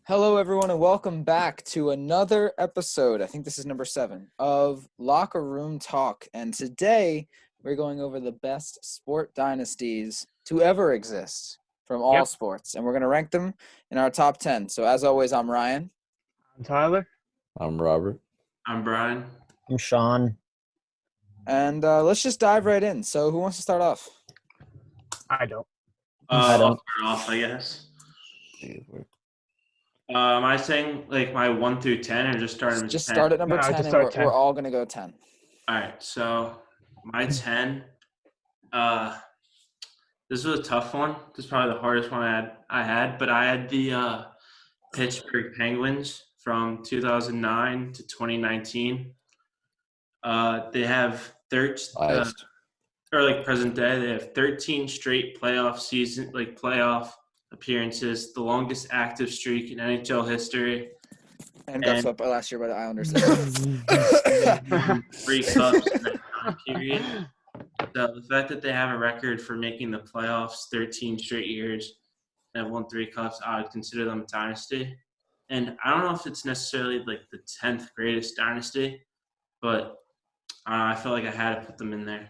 Hello, everyone, and welcome back to another episode. I think this is number 7 of Locker Room Talk. And today we're going over the best sport dynasties to ever exist from all sports. And we're going to rank them in our top 10. So as always, I'm Ryan. I'm Tyler. I'm Robert. I'm Brian. I'm Sean. And let's just dive right in. So who wants to start off? I don't. I don't. I'll start off, I guess. Am I saying like my 1 through 10 or just starting with 10? Just start at number 10 and we're all going to go 10. All right, so my 10, this was a tough one. This is probably the hardest one I had, but I had the Pittsburgh Penguins from 2009 to 2019. They have present day, they have 13 straight playoff appearances, the longest active streak in NHL history. And got swept last year by the Islanders. 3 cups in that time period. So the fact that they have a record for making the playoffs 13 straight years and have won 3 cups, I would consider them a dynasty. And I don't know if it's necessarily like the 10th greatest dynasty, but I feel like I had to put them in there.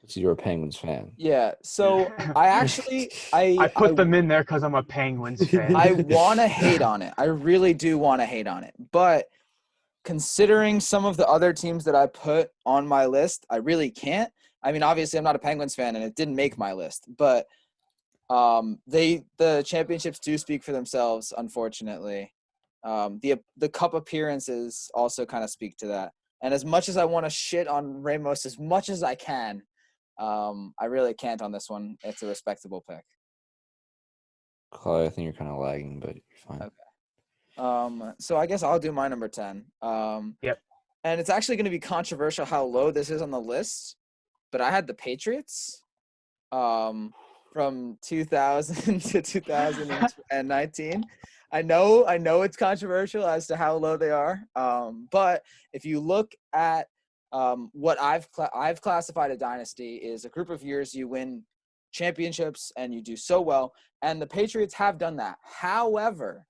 So you're a Penguins fan. Yeah, so I put them in there because I'm a Penguins fan. I want to hate on it. I really do want to hate on it. But considering some of the other teams that I put on my list, I really can't. I mean, obviously, I'm not a Penguins fan, and it didn't make my list. But the championships do speak for themselves, unfortunately. The cup appearances also kind of speak to that. And as much as I want to shit on Ramos as much as I can, I really can't on this one. It's a respectable pick. Chloe, I think you're kind of lagging, but you're fine. Okay. So I guess I'll do my number 10. Yep. And it's actually going to be controversial how low this is on the list, but I had the Patriots from 2000 to 2019. I know it's controversial as to how low they are, but if you look at what I've classified a dynasty is a group of years you win championships and you do so well, and the Patriots have done that. However,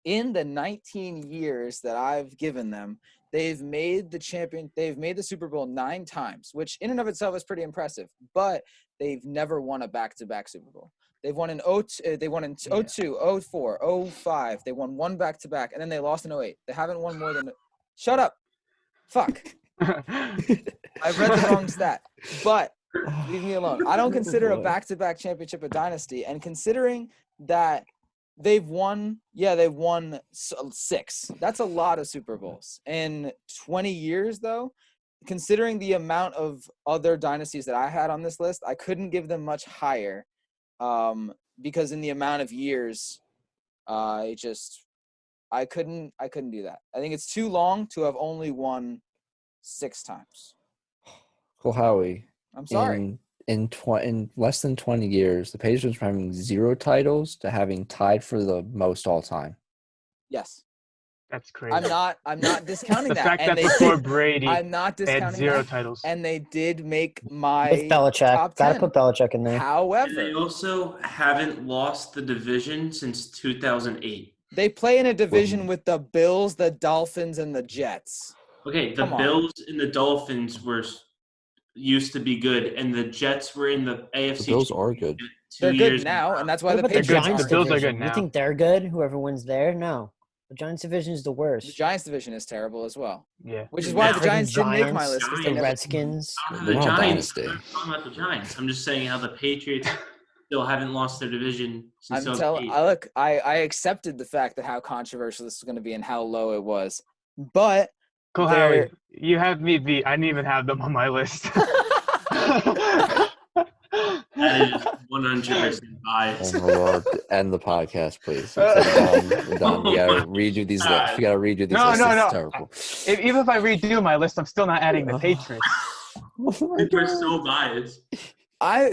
in the 19 years that I've given them, they've made the Super Bowl 9 times, which in and of itself is pretty impressive, but they've never won a back-to-back Super Bowl. They've won in 02, 04, 05. They won 1 back-to-back, and then they lost in 08. They haven't won more than – shut up. Fuck. I read the wrong stat. But leave me alone. I don't consider a back-to-back championship a dynasty. And considering that they've won 6. That's a lot of Super Bowls. In 20 years, though, considering the amount of other dynasties that I had on this list, I couldn't give them much higher. Because in the amount of years, I couldn't do that. I think it's too long to have only won 6 times. Well, Howie, I'm sorry. In less than 20 years, the Patriots from having 0 titles to having tied for the most all time. Yes. That's crazy. I'm not discounting the that. fact and that before Brady, I'm not they had discounting 0 that. titles. And they did make my With Belichick. top 10. Gotta put Belichick in there. However, And they also haven't lost the division since 2008. they play in a division with the Bills, the Dolphins, and the Jets. Okay, the Bills and the Dolphins used to be good, and the Jets were in the AFC. The Bills are good. They're good now, and that's why the Patriots Giants are The Bills are division? good now. You think they're good? Whoever wins there? No. The Giants division is the worst. The Giants division is terrible as well. Yeah. Which is why the The Giants didn't make my list. 'Cause they The never- Redskins. I don't have They're the not Giants. dynasty. I'm not talking about the Giants. I'm just saying how the Patriots still haven't lost their division since 2008. I accepted the fact that how controversial this was going to be and how low it was. But Cool, Howie. You have me beat. I didn't even have them on my list. That is 100% biased. Oh my Lord, end the podcast, please. We're done. We gotta redo these lists. We gotta redo these lists. No. It's terrible. Even if I redo my list, I'm still not adding the Patriots. We're so biased.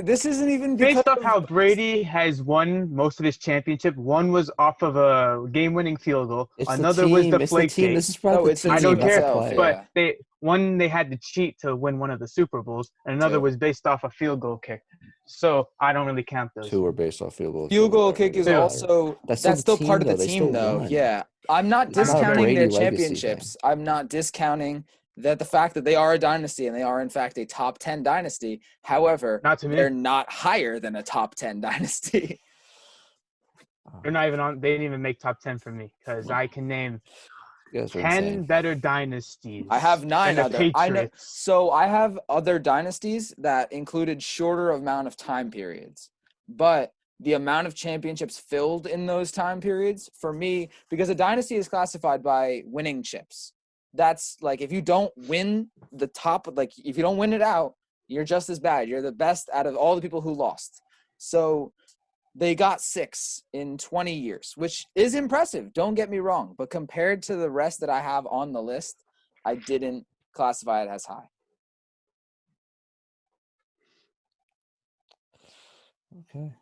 This isn't even because Based off how Brady has won most of his championship, one was off of a game-winning field goal. It's Another was the It's flake team. game. This is about No, the it's the team. I don't team care, itself, but they had to cheat to win one of the Super Bowls, and another Two. was based off a field goal kick. so I don't really count those. 2 were based off field goal. Field goal kick is Two. also That's that's still still the part team, of the though. They team still though. won. Yeah. I'm not It's not a discounting Brady their legacy thing. championships. I'm not discounting that the fact that they are a dynasty and they are in fact a top 10 dynasty. However, Not to me. they're not higher than a top 10 dynasty. They're not even on. They didn't even make top 10 for me because I can name You guys are 10 insane. better dynasties. I have 9 than the other. I know. Patriots. So I have other dynasties that included shorter amount of time periods, but the amount of championships filled in those time periods for me, because a dynasty is classified by winning chips. That's like if you don't win the top, like if you don't win it out, you're just as bad. You're the best out of all the people who lost. So they got 6 in 20 years, which is impressive. Don't get me wrong. But compared to the rest that I have on the list, I didn't classify it as high. Okay.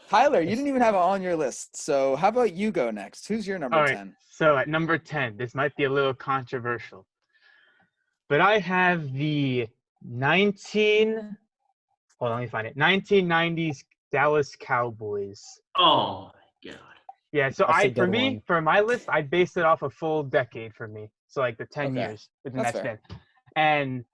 Tyler, you didn't even have it on your list. So how about you go next? Who's your number All right. 10? So at number 10, this might be a little controversial, but I have the 1990s Dallas Cowboys. Oh my god. Yeah, so That's a for good me, one. for my list, I based it off a full decade for me. So like the 10 Okay. years within That's that fair. span. And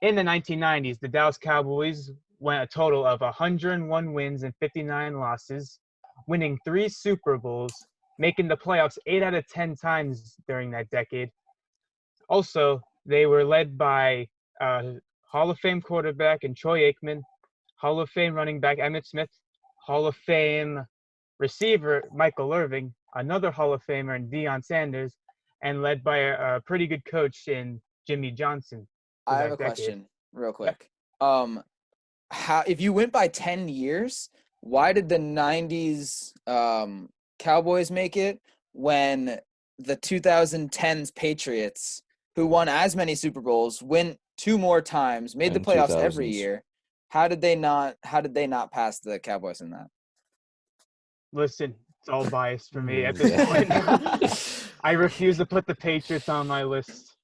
in the 1990s, the Dallas Cowboys went a total of 101 wins and 59 losses, winning 3 Super Bowls, making the playoffs 8 out of 10 times during that decade. Also, they were led by Hall of Fame quarterback and Troy Aikman, Hall of Fame running back Emmitt Smith, Hall of Fame receiver Michael Irving, another Hall of Famer in Deion Sanders, and led by a pretty good coach in Jimmy Johnson. I have that a decade. question real quick. How if you went by 10 years, why did the 90s Cowboys make it when the 2010s Patriots, who won as many Super Bowls, went 2 more times, made the And playoffs every 2000s. year? How did they not pass the Cowboys in that? Listen, it's all biased for me at this Yeah. point. I refuse to put the Patriots on my list.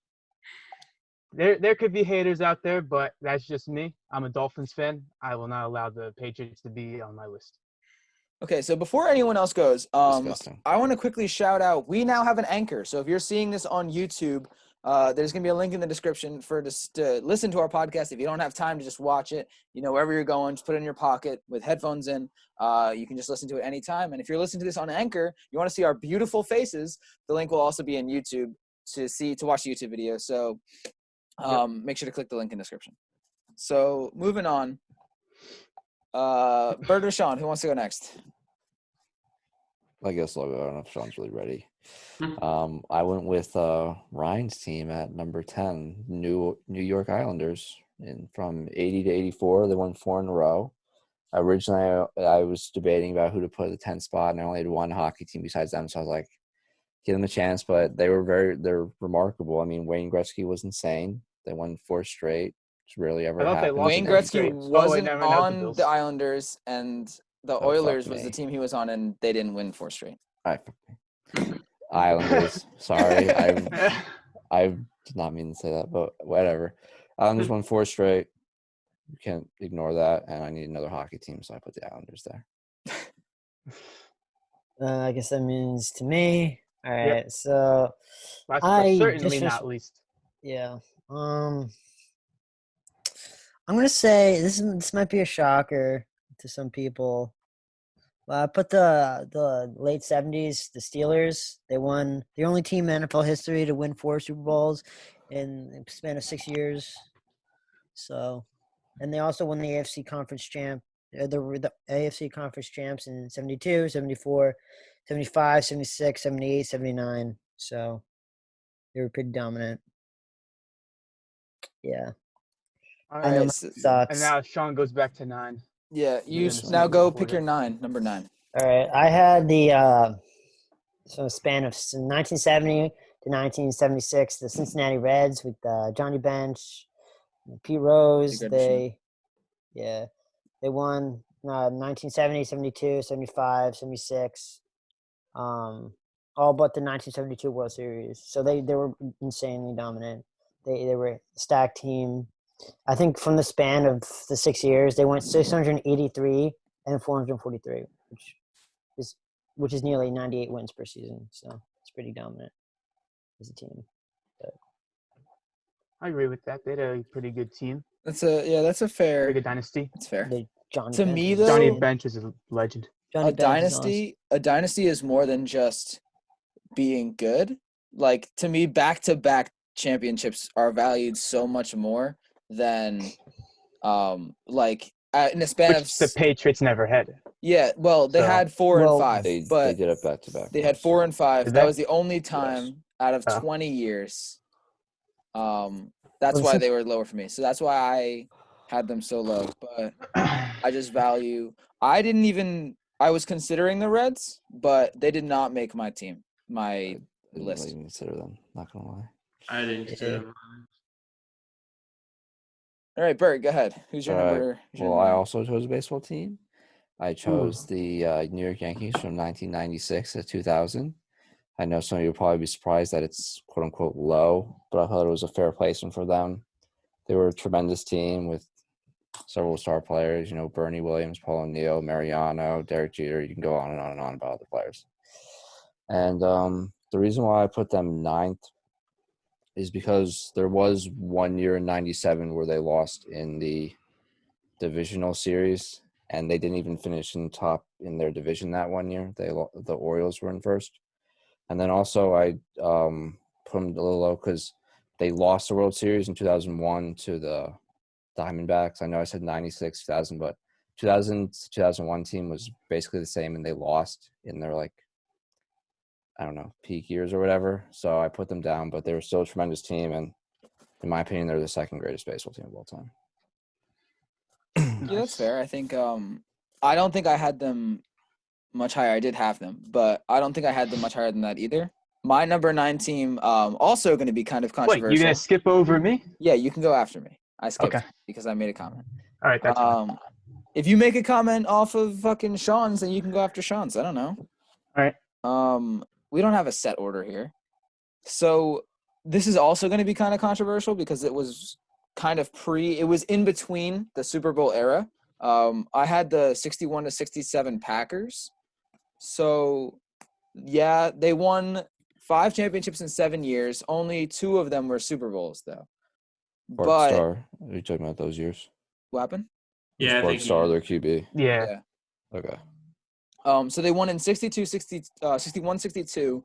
There could be haters out there, but that's just me. I'm a Dolphins fan. I will not allow the Patriots to be on my list. Okay, so before anyone else goes, Disgusting. I want to quickly shout out. We now have an anchor. So if you're seeing this on YouTube, there's going to be a link in the description for to listen to our podcast. If you don't have time to just watch it, wherever you're going, just put it in your pocket with headphones in. You can just listen to it anytime. And if you're listening to this on Anchor, you want to see our beautiful faces, the link will also be in YouTube to watch the YouTube video. So make sure to click the link in the description. So moving on. Bert or Sean, who wants to go next? I guess I'll go. I don't know if Sean's really ready. Hmm. I went with Ryan's team at number 10, New York Islanders. And from 80 to 84, they won 4 in a row. Originally, I was debating about who to put at the 10th spot, and I only had one hockey team besides them. So I was like, give them a chance. But they're remarkable. I mean, Wayne Gretzky was insane. They won 4 straight. It's rarely ever I thought they happened. lost Wayne three Gretzky straight. wasn't never, that was the on Bills. the Islanders, and the Oh, fuck Oilers was the me. team he was on, and they didn't win 4 straight. All right. Islanders. Sorry. I did not mean to say that, but whatever. Islanders won 4 straight. You can't ignore that. And I need another hockey team, so I put the Islanders there. I guess that means to me. All right. Yep. So Last I but certainly just not least. yeah. I'm gonna say this might be a shocker to some people. I put the late 70s, the Steelers. They won the only team in NFL history to win 4 Super Bowls in a span of 6 years. So, and they also won the AFC Conference champ. The AFC Conference champs in 72, 74, 75, 76, 78, 79. So they were pretty dominant. Yeah. All I know right. mine So- sucks. And now Sean goes back to 9. Yeah, you Yes, now sir. go pick your 9, number 9. All right. I had the so span of 1970 to 1976, the Cincinnati Reds with Johnny Bench, Pete Rose. Good machine. They won 1970, 72, 75, 76. All but the 1972 World Series. So they were insanely dominant. They were a stacked team. I think from the span of the 6 years, they went 683 and 443, which is nearly 98 wins per season. So it's pretty dominant as a team. I agree with that. They had a pretty good team, That's a fair. pretty good dynasty. That's fair. Johnny To Bench me, is though, Johnny awesome. Bench is a legend. Johnny Bench is awesome. A dynasty is more than just being good. Like, to me, back-to-back championships are valued so much more than like in a span Which the Patriots never had. yeah, well, they So- had 4 and Well, 5, They but did it back to back. they had 4 and 5. Did That they? was the only time out of Oh. 20 years. That's Well, why since- they were lower for me. So that's why I had them so low. But I just value. I was considering the Reds, but they did not make my team, my I didn't list. even consider them. Not gonna lie. I didn't consider Yeah. mine. All right, Bert, go ahead. Who's your All right. number? Who's your Well, I number? also chose a baseball team. I chose the New York Yankees from 1996 to 2000. I know some of you will probably be surprised that it's quote unquote low, but I thought it was a fair placement for them. They were a tremendous team with several star players, Bernie Williams, Paul O'Neill, Mariano, Derek Jeter. You can go on and on and on about other players. And the reason why I put them ninth is because there was 1 year in 97 where they lost in the divisional series, and they didn't even finish in top in their division that 1 year. The Orioles were in first. And then also I put them a little low because they lost the World Series in 2001 to the Diamondbacks. I know I said 96, 2000, but 2000 to 2001 team was basically the same, and they lost in their, peak years or whatever. So I put them down, but they were still a tremendous team, and in my opinion, they're the second greatest baseball team of all time. Yeah, that's fair. I think I don't think I had them much higher. I did have them, but I don't think I had them much higher than that either. My number 9 team also going to be kind of Wait, controversial. you gonna skip over me? Yeah, you can go after me. I skipped Okay. because I made a comment. All right, that's fine. If you make a comment off of fucking Sean's, then you can go after Sean's. I don't know. All right. We don't have a set order here. So this is also going to be kind of controversial because it was kind of it was in between the Super Bowl era. I had the 61 to 67 Packers. So yeah, they won 5 championships in 7 years. Only 2 of them were Super Bowls though. Bart But Starr, are you talking about those years? what happened? Yeah, I Bart think Starr, their QB. Yeah. Okay. So they won in 61, 62,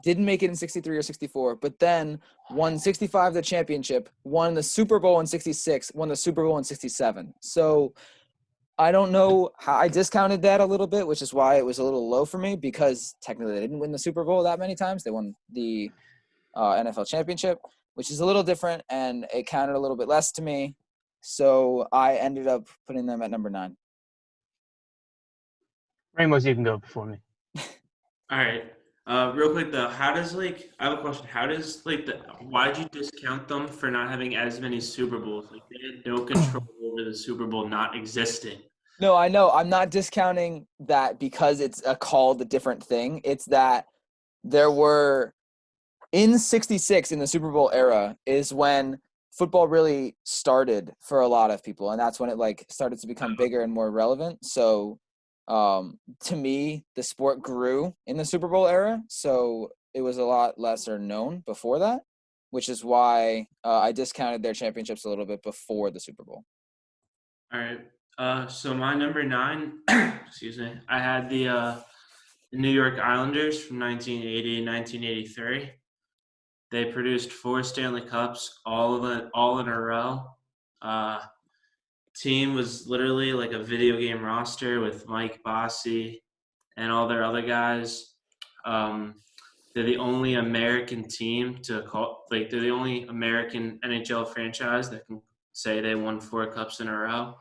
didn't make it in 63 or 64, but then won 65 the championship, won the Super Bowl in 66, won the Super Bowl in 67. So I don't know how I discounted that a little bit, which is why it was a little low for me because technically they didn't win the Super Bowl that many times. They won the NFL championship, which is a little different, and it counted a little bit less to me. So I ended up putting them at number 9. Ramos, you can go before me. All right. Real quick though, I have a question. Why'd you discount them for not having as many Super Bowls? Like they had no control over the Super Bowl not existing. No, I know. I'm not discounting that because it's called a different thing. It's that there were in 66 in the Super Bowl era is when football really started for a lot of people, and that's when it started to become bigger and more relevant. So to me, the sport grew in the Super Bowl era, so it was a lot lesser known before that, which is why I discounted their championships a little bit before the Super Bowl. All right. So my number 9, excuse me, I had the New York Islanders from 1980 and 1983. They produced 4 Stanley Cups, all in a row. Team was literally like a video game roster with Mike Bossy and all their other guys. They're the only American team they're the only American NHL franchise that can say they won 4 cups in a row.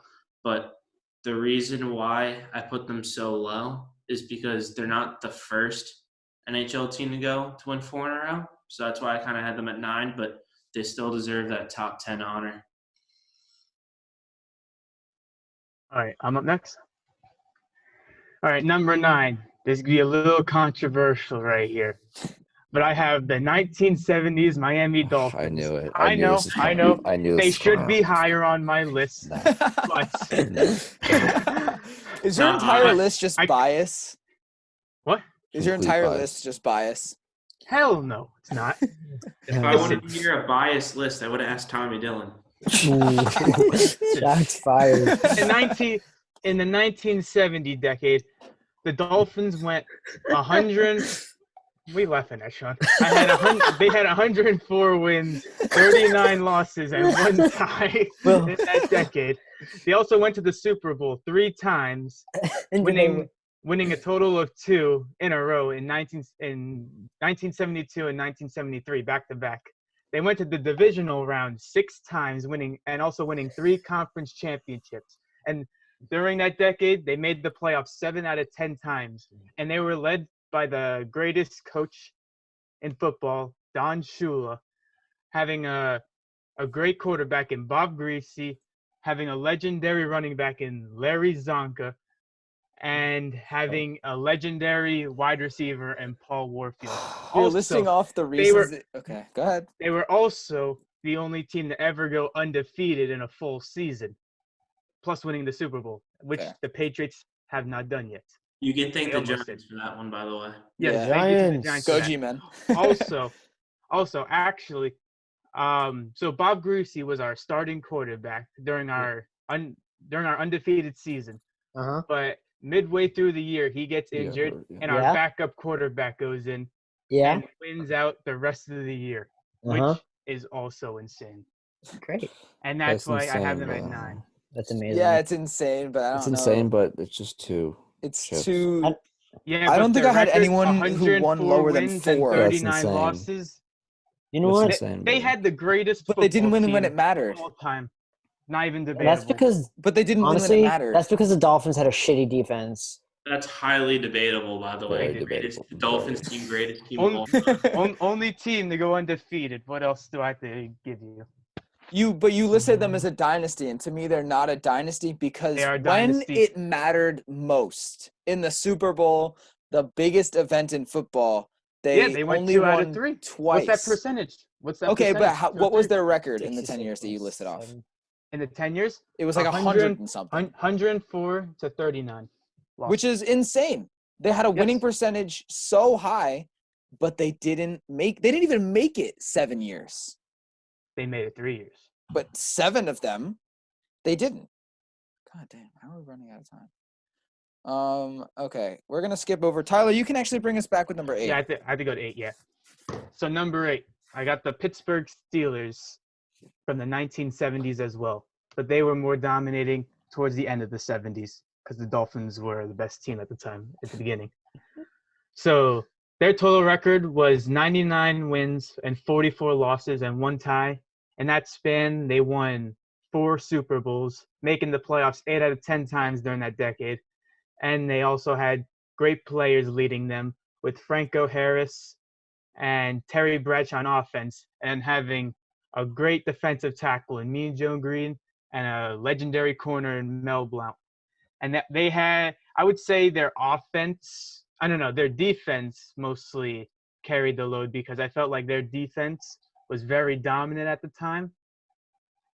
But the reason why I put them so low is because they're not the first NHL team to win 4 in a row. So that's why I kind of had them at 9, but they still deserve that top 10 honor. All right, I'm up next. All right, number 9. This is going to be a little controversial right here. but I have the 1970s Miami Dolphins. I knew it. I knew know. this was I coming. know. I knew this They was should coming. be higher on my list, No. but Is your No, entire I- list just I- bias? what? Is your Complete entire bias. list just bias? Hell no, it's not. If I Listen. wanted to hear a biased list, I would have asked Tommy Dillon. Shots fired. In the 1970 decade, the Dolphins went 100. We laughing at Sean. They had 104 wins, 39 losses, and 1 tie Well- in that decade. They also went to the Super Bowl 3 times, winning a total of 2 in a row in 1972 and 1973, back to back. They went to the divisional round 6 times, winning 3 conference championships. And during that decade, they made the playoffs 7 out of 10 times, and they were led by the greatest coach in football, Don Shula, having a great quarterback in Bob Greasy, having a legendary running back in Larry Zonka, and having a legendary wide receiver in Paul Warfield. You're Also, listing off the they were- reasons. Okay, go ahead. They were also the only team to ever go undefeated in a full season, plus winning the Super Bowl, which Fair. the Patriots have not done yet. You can thank They the almost Giants for that one, by the way. Yes, Yeah. thank you to the Giants. Giants Go for that. G-Men. Also, actually, so Bob Greasy was our starting quarterback during our undefeated season. Uh-huh. But midway through the year, he gets Yeah, injured, hurt, yeah. and our Yeah. backup quarterback goes in Yeah. and wins out the rest of the year, Uh-huh. which is also insane. Great. And that's why I have them insane, at bro. 9. That's amazing. Yeah, it's insane, but I don't It's know. insane, but it's just too. It's chips. too. Yeah, I but don't think their I had record, anyone who won 104 lower than wins and 4. That's 39 insane. losses. You know That's what? insane, They bro. had the greatest But they didn't football win when team it mattered. of all time. Not even debatable. That's because But they didn't win when honestly, it mattered. that's because the Dolphins had a shitty defense. That's highly debatable, by the way. Very debatable. Greatest Dolphins team, greatest team of all time. Only team to go undefeated. What else do I have to give you? But you listed them as a dynasty, and to me, they're not a dynasty because They are when dynasty. it mattered most in the Super Bowl, the biggest event in football, they went only 2 out won of 3. twice. What's that percentage? Okay, but percentage? what was their record in the 10 years that you 66.7. listed off? in the 10 years? It was like 100 and something, 104 to 39. which is insane. They had a winning Yes. percentage so high, but they didn't even make it 7 years. They made it 3 years. But 7 of them, they didn't. God damn, how are we running out of time? Okay, we're gonna skip over. Tyler, you can actually bring us back with number 8. Yeah, I have to go to 8, yeah. So number 8, I got the Pittsburgh Steelers from the 1970s as well. But they were more dominating towards the end of the 70s because the Dolphins were the best team at the time, at the beginning. So their total record was 99 wins and 44 losses and 1 tie. In that span, they won 4 Super Bowls, making the playoffs 8 out of 10 times during that decade. And they also had great players leading them with Franco Harris and Terry Bradshaw on offense, and having a great defensive tackle in Mean Joe Green and a legendary corner in Mel Blount. And that they had, I would say their defense mostly carried the load because I felt like their defense was very dominant at the time.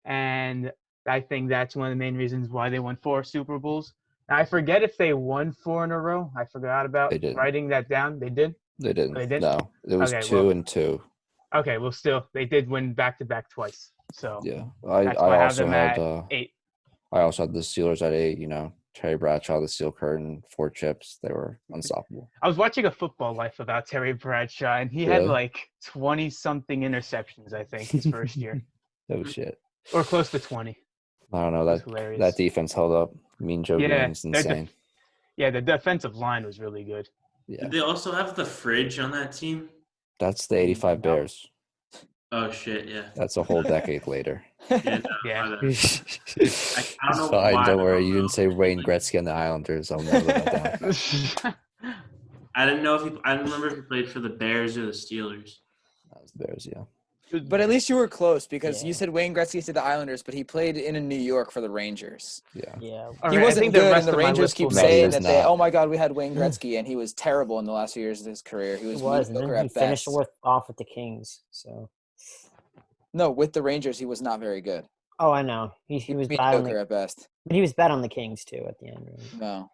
And I think that's one of the main reasons why they won 4 Super Bowls. Now, I forget if they won 4 in a row. I forgot about They didn't. writing that down. They did? They didn't. They didn't? No, it was Okay, 2 well- and 2. Okay, well, still, they did win back-to-back twice. So Yeah, I that's why I have also them had at 8. I also had the Steelers at 8. You know, Terry Bradshaw, the Steel Curtain, 4 chips. They were unstoppable. I was watching a Football Life about Terry Bradshaw, and he had Really? like 20-something interceptions, I think, his first year. Oh shit! Or close to 20. I don't know It was that hilarious. that defense held up. Mean Joe Yeah, Green's their insane. The defensive line was really good. Yeah, Did they also have the fridge on that team? that's the '85 No. Bears. Oh shit, yeah. That's a whole decade later. Yeah, no, Yeah. I don't It's know fine. why, Don't I worry. don't You know. didn't say Wayne Gretzky and the Islanders. I'll never let that down. I didn't know if I don't remember if he played for the Bears or the Steelers. That was Bears. Yeah. But at least you were close because Yeah. you said Wayne Gretzky to the Islanders, but he played in New York for the Rangers. Yeah. Yeah. All He right, I wasn't think the good, and rest the of my Rangers list keep will No, he saying was that they, not. oh my God, we had Wayne Gretzky, and he was terrible in the last few years of his career. He He was was, and mediocre then he at finished best. off with the Kings. So. No, with the Rangers, he was not very good. Oh, I know. He He was was bad on mediocre the, at best. but he was bad on the Kings too at the end. Right? No.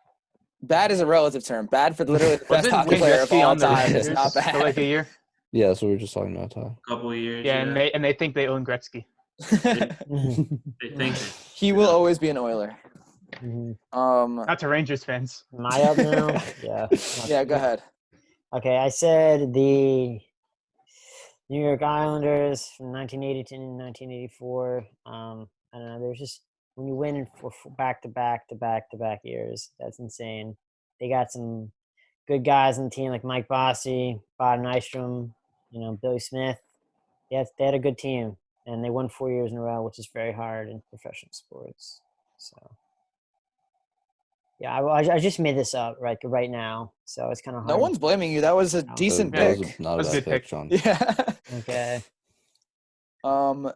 Bad is a relative term. Bad for literally the best Wasn't hockey Wayne player of Gretzky all on the time is Rangers not bad. for like a year? Yeah, that's what we were just talking about, Ty. Couple of years. Yeah, and they think they own Gretzky. They think He will always be an Oiler. Mhm. Not to Rangers fans. Am I up now? Yeah. Yeah, go ahead. Okay, I said the New York Islanders from 1980 to 1984. I don't know. There's just when you win for back to back to back to back years, that's insane. They got some good guys on the team like Mike Bossy, Bob Nystrom, Billy Smith. Yeah, they had a good team, and they won 4 years in a row, which is very hard in professional sports. So, yeah, I just made this up right now, so it's kind of hard. No one's blaming you. That was a decent That pick. was not a That's a bad good pick, pick. Sean. Yeah. Okay.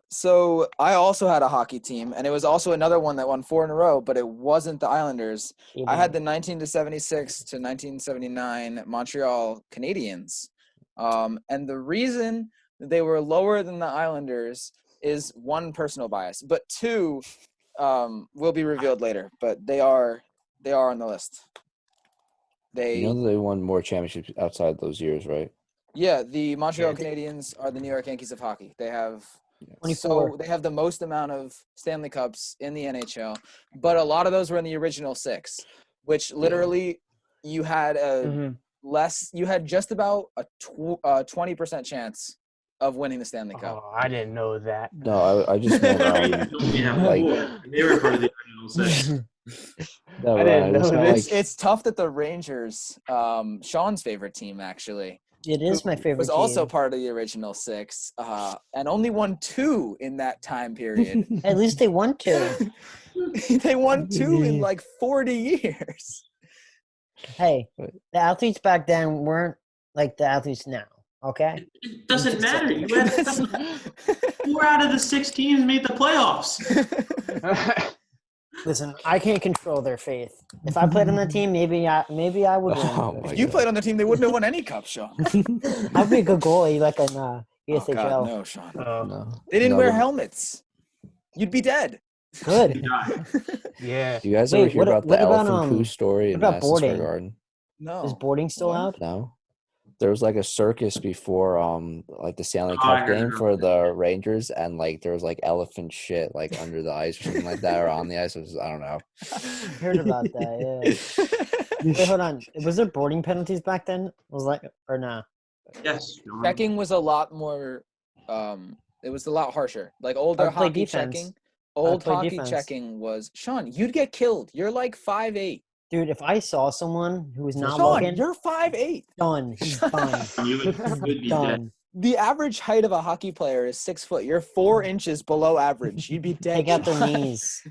So I also had a hockey team, and it was also another one that won 4 in a row, but it wasn't the Islanders. I had the 1976 to 1979 Montreal Canadiens. And the reason they were lower than the Islanders is one, personal bias, but two, will be revealed later. But they are on the list. You know that they won more championships outside those years, right? Yeah, the Montreal Yeah. Canadiens are the New York Yankees of hockey. They have 24. they have the most amount of Stanley Cups in the NHL, but a lot of those were in the original 6, which literally you had you had just about a 20% chance of winning the Stanley Cup. Oh, I didn't know that. No, I just meant like they were part of the original 6. no, I didn't Ryan, just know meant, this. like, It's tough that the Rangers, Sean's favorite team actually, It is my favorite was also team. part of the original 6, and only won 2 in that time period. At least they won 2. They won 2 in like 40 years. Hey, Right. the athletes back then weren't like the athletes now. Okay. It doesn't matter. You had 4 out of the 6 teams made the playoffs. Listen, I can't control their faith. If I played on the team, maybe I would win. Oh my If you God. played on the team, they wouldn't have won any cups, Sean. I'd be a good goalie, like an Oh ESHL. God, no, Sean. No. They didn't No, wear but- helmets. You'd be dead. Good. Yeah. Do you guys Wait, ever hear about the what about, elephant poo story in what about Madison Square boarding? Garden? No. Is boarding still What? out? No. There was like a circus before like the Stanley Oh, I Cup heard game about for that. the Rangers, and like there was like elephant shit like under the ice or something like that, or on the ice. It was, I don't know. I heard about that, yeah. Wait, hold on. Was there boarding penalties back then? Was like or no? Yes. Checking was a lot more. It was a lot harsher. Like older I'd play hockey defense. checking. Old play hockey defense. checking was Sean. You'd get killed. You're like 5'8". Dude, if I saw someone who was not Sean, looking, you're 5'8". done. He's done. You would be dead. Done. The average height of a hockey player is 6 foot. You're 4 inches below average. You'd be dead. Take out their Sean. knees.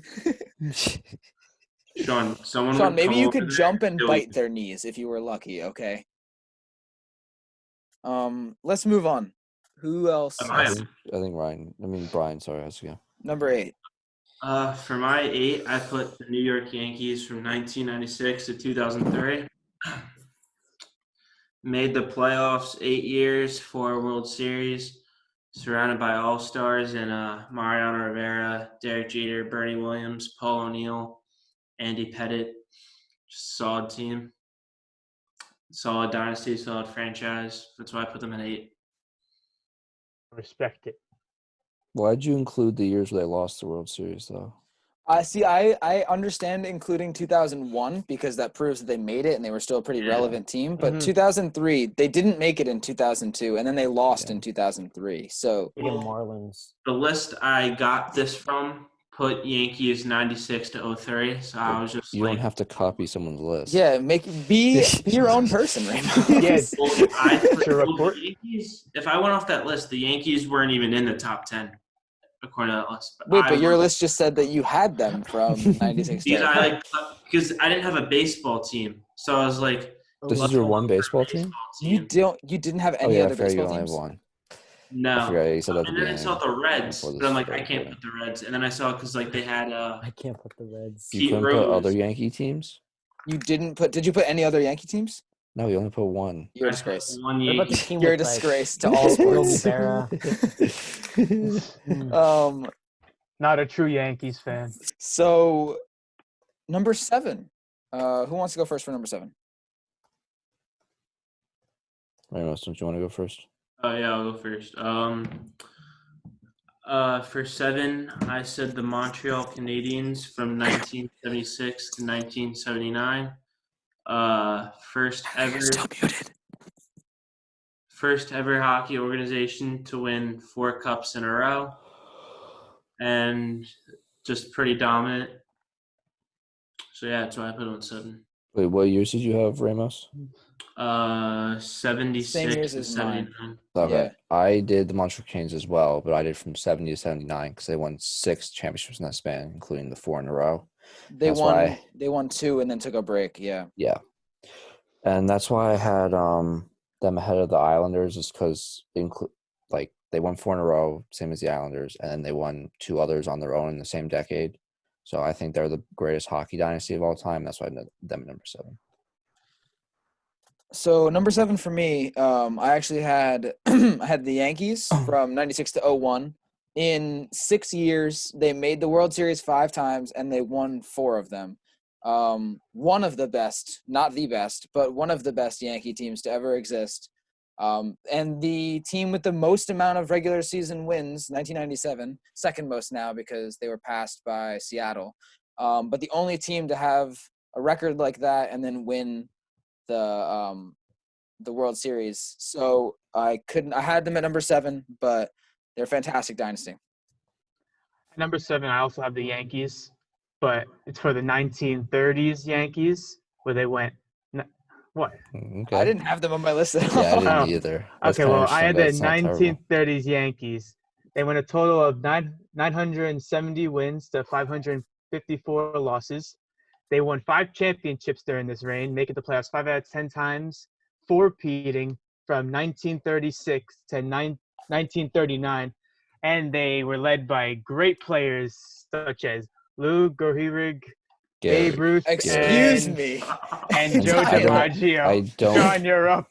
Sean, someone Sean, would maybe come you over could there jump and kill bite you. their knees if you were lucky. Okay. Let's move on. Who else? Am I I- think Brian. Sorry, has to go. Number 8. For my 8, I put the New York Yankees from 1996 to 2003. Made the playoffs 8 years, 4 World Series, surrounded by All-Stars and Mariano Rivera, Derek Jeter, Bernie Williams, Paul O'Neill, Andy Pettitte. Just solid team. Solid dynasty, solid franchise. That's why I put them at 8. Respect it. Why'd you include the years where they lost the World Series though? I understand including 2001 because that proves that they made it and they were still a pretty relevant team. But 2003, they didn't make it in 2002, and then they lost in 2003. So Freaking Marlins. The list I got this from put Yankees 96 to 03. So I was just You like, don't have to copy someone's list. yeah, be your own person, Rainbow. Yes. well, I put To report- the Yankees. If I went off that list, the Yankees weren't even in the top 10 according to that list. Wait, but your was- list just said that you had them from 96 to because I didn't have a baseball team, so I was like, This is let's your hold one on for a baseball team? You didn't have Oh any yeah, other fair. You baseball only have teams? one. No. I forgot you said that at the And then I saw beginning. the Reds, before but this I'm like, I started can't recording. put the Reds. And then I saw because like they had I can't put the Reds. You Pete couldn't put other Rose. Yankee teams? You didn't put. Did you put any other Yankee teams? No, you only put one. You're a I put disgrace. one What about the Yankee. team You're a with like disgrace to all Yogi sports. Berra? Not a true Yankees fan. So number 7. Who wants to go first for number 7? Ramos, don't you want to go first? Oh yeah, I'll go first. For 7, I said the Montreal Canadiens from 1976 to 1979. First ever. You're still muted. First ever hockey organization to win 4 cups in a row, and just pretty dominant. So yeah, that's why I put them at 7. Wait, what years did you have, Ramos? 76 Same years to as mine. 79. Okay. Yeah. I did the Montreal Canadiens as well, but I did from 70 to 79 because they won 6 championships in that span, including the 4 in a row. They That's won. why- They won 2 and then took a break. Yeah. Yeah. And that's why I had them ahead of the Islanders, is because they won 4 in a row, same as the Islanders, and then they won 2 others on their own in the same decade. So I think they're the greatest hockey dynasty of all time. That's why I had them at number 7. So number 7 for me, I actually had I had the Yankees from 96 to 01. In 6 years, they made the World Series 5 times and they won 4 of them. One of the best, not the best, but one of the best Yankee teams to ever exist. And the team with the most amount of regular season wins, 1997, second most now because they were passed by Seattle. But the only team to have a record like that and then win the World Series. So I had them at number 7, but they're a fantastic dynasty. At number 7, I also have the Yankees, but it's for the 1930s Yankees, where they went. What? Okay. I didn't have them on my list at all. Yeah, I didn't Oh. either. That's Okay, kinda well, I interesting, had but the it's not terrible. 1930s Yankees. They went a total of 970 wins to 554 losses. They won 5 championships during this reign, making the playoffs 5 out of 10 times, 4-peating from 1936 to 1939. And they were led by great players such as Lou Gehrig, Babe Ruth, Excuse and, me. and Joe I don't- DiMaggio. I don't- John, you're up.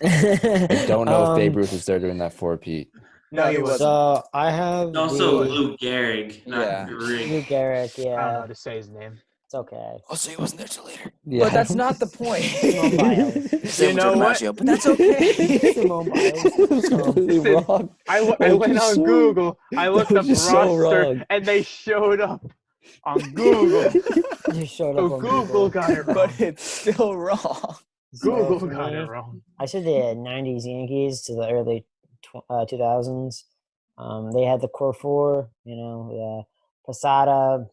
I don't know if Babe Ruth was there doing that 4-peat. No, he wasn't. So I have Also, the Lou Gehrig, not Yeah. Gehrig. Lou Gehrig. I don't know Yeah, how to say his name. it's okay. Also, he wasn't there till later. Yeah, But that's not the point. Simone Biles. Same with know Joe what? DiMaggio, but that's okay. Simone Biles. completely Listen, wrong. I That went was on so- Google. I looked that up was just so roster, wrong. and they showed up on Google. You showed So up on Google got it wrong. But it's still wrong. So Google for got me, it wrong. I said the 90s Yankees to the early 2000s. They had the core 4, Posada,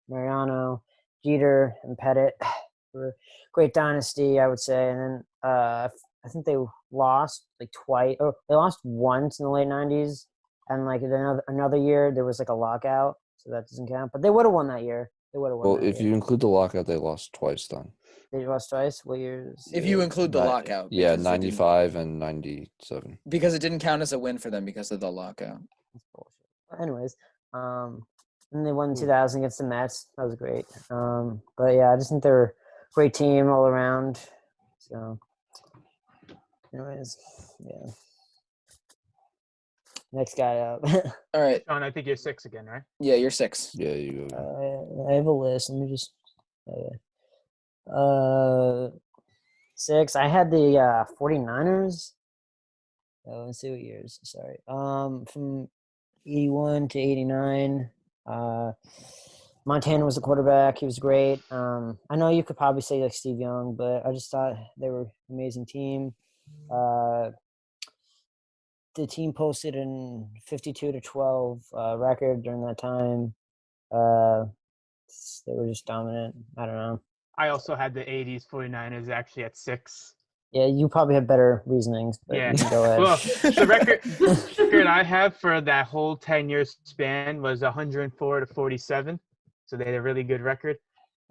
Mariano, Jeter, and Pettit. Were great dynasty, I would say. And then I think they lost like twice. Or they lost once in the late 90s. And like another year, there was like a lockout. So that doesn't count. But they would have won that year. They would have won Well, that if year. you include the lockout, they lost twice then. They lost twice? What years? If you include the Ni- lockout. Yeah, because it didn't- 95 and 97. Because it didn't count as a win for them because of the lockout. That's bullshit. But anyways, and they won in 2000 against the Mets. That was great. But yeah, I just think they're a great team all around. So, anyways, yeah. Next guy up. All right. John, I think you're 6 again, right? Yeah, you're 6. Yeah, you go. I have a list. Let me just. 6. I had the 49ers. Oh, let's see what years. Sorry. From 81 to 89. Montana was the quarterback. He was great. I know you could probably say like Steve Young, but I just thought they were an amazing team. The team posted an 52-12 record during that time. They were just dominant. I don't know. I also had the 80s 49ers actually at 6. Yeah, you probably have better reasonings, but Yeah. you can go ahead. Well, the record I have for that whole 10-year span was 104 to 47. So they had a really good record.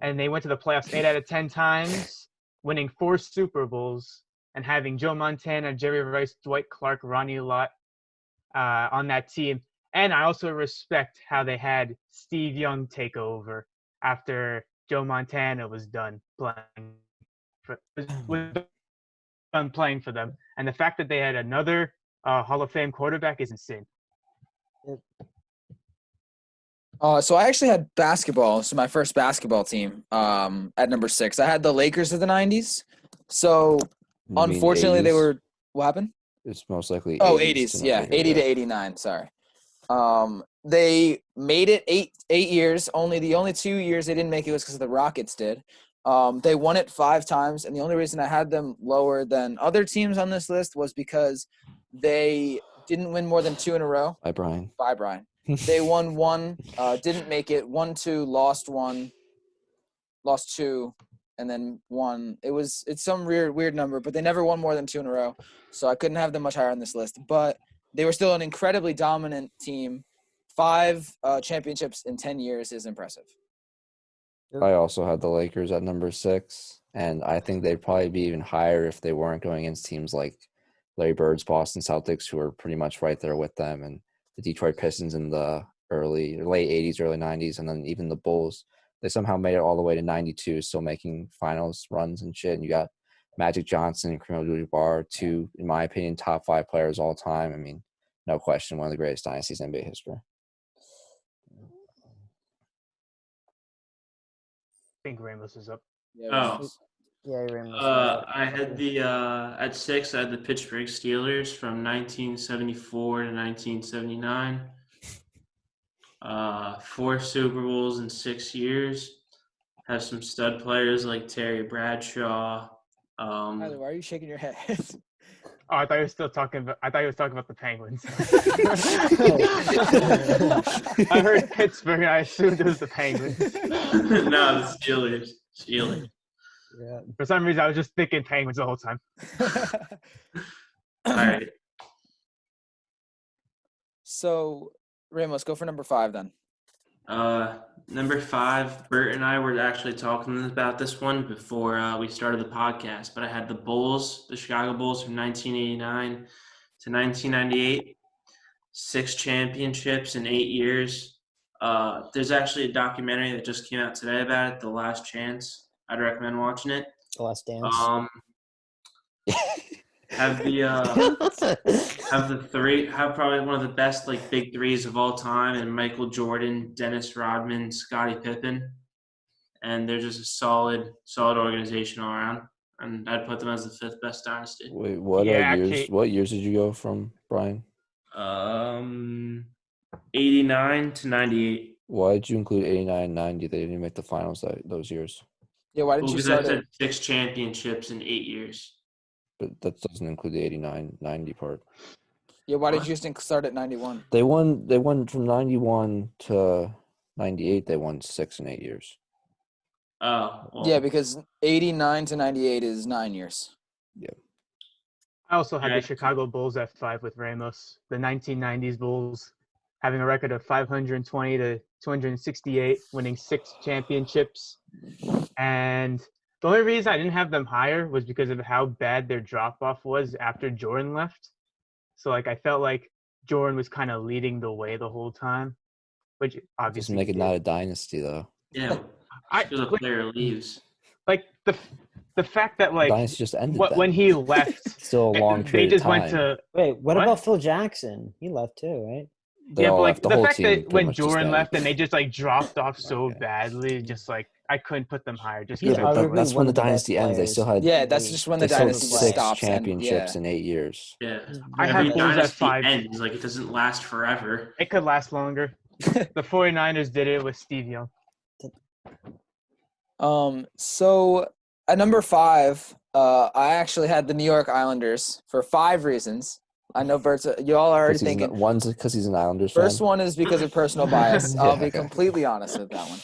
And they went to the playoffs 8 out of 10 times, winning 4 Super Bowls. and having Joe Montana, Jerry Rice, Dwight Clark, Ronnie Lott on that team. And I also respect how they had Steve Young take over after Joe Montana was done playing for them. And the fact that they had another Hall of Fame quarterback is insane. So I actually had basketball. So my first basketball team at number 6. I had the Lakers of the 90s. So You mean unfortunately, they 80s? were – what happened? It's most likely 80s. to Yeah, 90, 80 to 89. Sorry. They made it eight years. The only 2 years they didn't make it was because the Rockets did. They won it 5 times, and the only reason I had them lower than other teams on this list was because they didn't win more than 2 in a row. Bye, Brian. Bye, Brian. They won 1, didn't make it, 1, 2, lost 1, lost 2, and then 1. It's some weird number, but they never won more than 2 in a row, so I couldn't have them much higher on this list. But they were still an incredibly dominant team. 5 championships in 10 years is impressive. I also had the Lakers at number 6, and I think they'd probably be even higher if they weren't going against teams like Larry Bird's Boston Celtics, who are pretty much right there with them, and the Detroit Pistons in the late 80s, early 90s, and then even the Bulls. They somehow made it all the way to 92, still making finals runs and shit. And you got Magic Johnson and Kareem Abdul-Jabbar, 2, in my opinion, top 5 players all time. I mean, no question, one of the greatest dynasties in NBA history. I think Ramos is up. Yeah, Yeah, Ramos. I had the at 6. I had the Pittsburgh Steelers from 1974 to 1979. 4 Super Bowls in 6 years. Have some stud players like Terry Bradshaw. Tyler, why are you shaking your head? Oh, I thought you were still talking about. I thought you were talking about the Penguins. I heard Pittsburgh, and I assumed it was the Penguins. No, the Steelers. Yeah. For some reason, I was just thinking Penguins the whole time. All right. So, Ramos, go for number 5 then. Number 5, Bert and I were actually talking about this one before we started the podcast, but I had the Bulls, the Chicago Bulls from 1989 to 1998, 6 championships in 8 years. There's actually a documentary that just came out today about it, The Last Chance. I'd recommend watching it. The Last Dance. Have probably one of the best big threes of all time, and Michael Jordan, Dennis Rodman, Scottie Pippen, and they're just a solid organization all around. And I'd put them as the 5th best dynasty. Wait, what years? What years did you go from, Brian? 89 to 98. Why did you include 89 and 90? They didn't make the finals those years. Yeah, why didn't you Because start I it? said 6 championships in 8 years. But that doesn't include the 89-90 part. Yeah, why did you just start at 91? They won from 91 to 98. They won 6 and 8 years. Oh, well, Yeah, because 89 to 98 is 9 years. I also had Yeah. the Chicago Bulls at 5 with Ramos. The 1990s Bulls having a record of 520 to 268, winning 6 championships. And the only reason I didn't have them higher was because of how bad their drop-off was after Jordan left. So, I felt like Jordan was kind of leading the way the whole time, which Doesn't obviously make it did. not a dynasty, though. yeah, because a player leaves. The fact that Dynasty just ended then. when he left, Still a long they period just of time. went to Wait, what What? about Phil Jackson? He left too, right? They all left. The the whole fact team that pretty when much Jordan disbanded. left and they just dropped off so Okay. badly, just I couldn't put them higher. Just He's Yeah, because but arguably that's one when the of the best dynasty ends. They still had Yeah, that's just when the they still had dynasty 6 stops. championships And, in 8 years. Yeah, I every had Bulls at dynasty 5. ends. It doesn't last forever. It could last longer. The 49ers did it with Steve Young. So at number 5, I actually had the New York Islanders for 5 reasons. I know Bert's. You all are already thinking. One's because he's an Islanders First fan. one is because of personal bias. I'll be okay. completely honest with that one.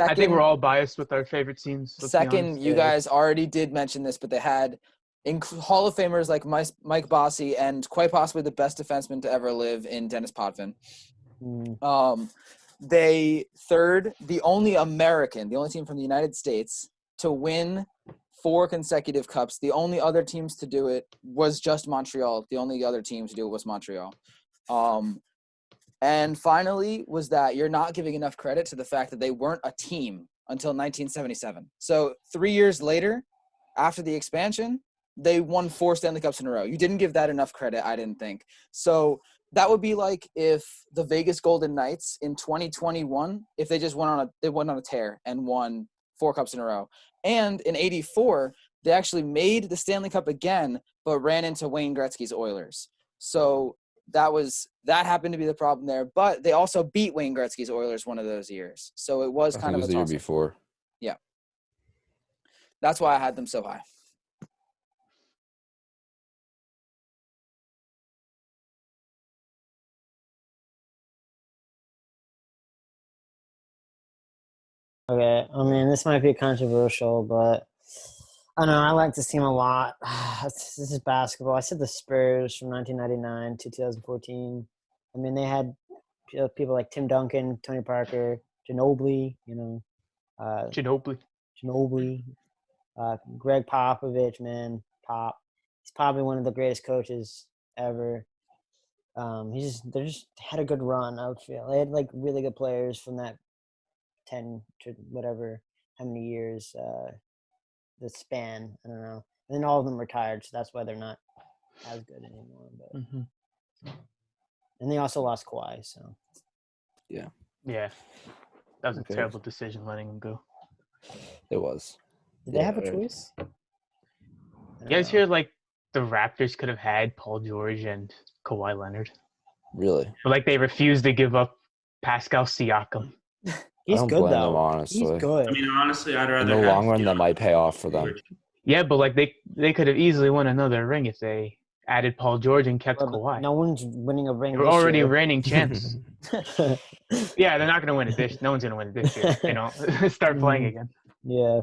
I think we're all biased with our favorite teams. Let's be Second, honest. you guys already did mention this, but they had Hall of Famers like Mike Bossy and quite possibly the best defenseman to ever live in Dennis Potvin. They the only American, the only team from the United States to win 4 consecutive cups. The only other teams to do it was just Montreal. The only other team to do it was Montreal. And finally was that you're not giving enough credit to the fact that they weren't a team until 1977. So 3 years later, after the expansion, they won 4 Stanley Cups in a row. You didn't give that enough credit, I didn't think. So that would be like if the Vegas Golden Knights in 2021, if they just went on a tear and won 4 cups in a row. And in 84, they actually made the Stanley Cup again, but ran into Wayne Gretzky's Oilers. So that happened to be the problem there. But they also beat Wayne Gretzky's Oilers one of those years. So it was I kind think of it was a the year toss-up. before. Yeah. That's why I had them so high. Okay, I mean, this might be controversial, but I don't know. I like this team a lot. This is basketball. I said the Spurs from 1999 to 2014. I mean, they had people like Tim Duncan, Tony Parker, Ginobili, Ginobili. Greg Popovich, man, Pop. He's probably one of the greatest coaches ever. They just had a good run. I would feel they had like really good players from that 10 to whatever how many years the span. I don't know. And then all of them retired, so that's why they're not as good anymore. But and they also lost Kawhi, so Yeah, that was a Okay. terrible decision letting him go. It was. did they have a choice? I don't You guys know. hear like the Raptors could have had Paul George and Kawhi Leonard, Really? but like they refused to give up Pascal Siakam. He's don't good blame them, though. honestly. He's good. I mean, honestly, I'd rather In the have long run, that Siakam might pay off for them. George. Yeah, but like they could have easily won another ring if they added Paul George and kept Well, Kawhi. no one's winning a ring They were this already year. reigning champs. Yeah, they're not going to win it this. No one's going to win it this year. You know, start playing again. Yeah.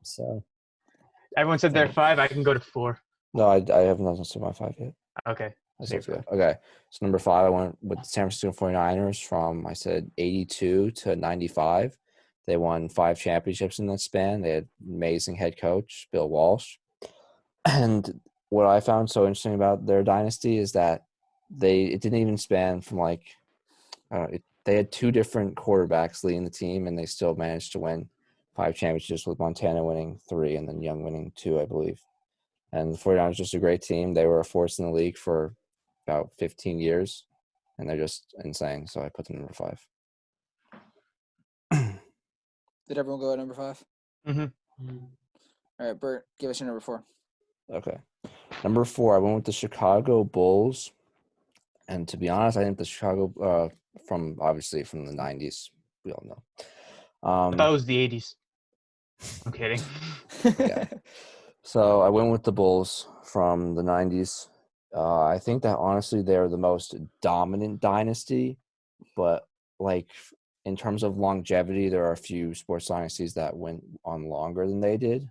So Everyone said they're 5. I can go to 4. No, I have nothing to say my 5 yet. Okay. I Say said 5. yeah. Okay. So number 5, I went with the San Francisco 49ers from, I said, 82 to 95. They won 5 championships in that span. They had amazing head coach, Bill Walsh. And what I found so interesting about their dynasty is that it didn't even span from like, they had 2 different quarterbacks leading the team, and they still managed to win 5 championships, with Montana winning 3 and then Young winning 2, I believe. And the 49ers just a great team. They were a force in the league for about 15 years, and they're just insane. So I put them number 5. Did everyone go at number 5? Mm-hmm. All right, Bert, give us your number 4. Okay. Number 4, I went with the Chicago Bulls. And to be honest, I think the Chicago, from the 90s, we all know. I thought it was the 80s. I'm kidding. Yeah. So I went with the Bulls from the 90s. I think that honestly they're the most dominant dynasty, but like in terms of longevity, there are a few sports dynasties that went on longer than they did.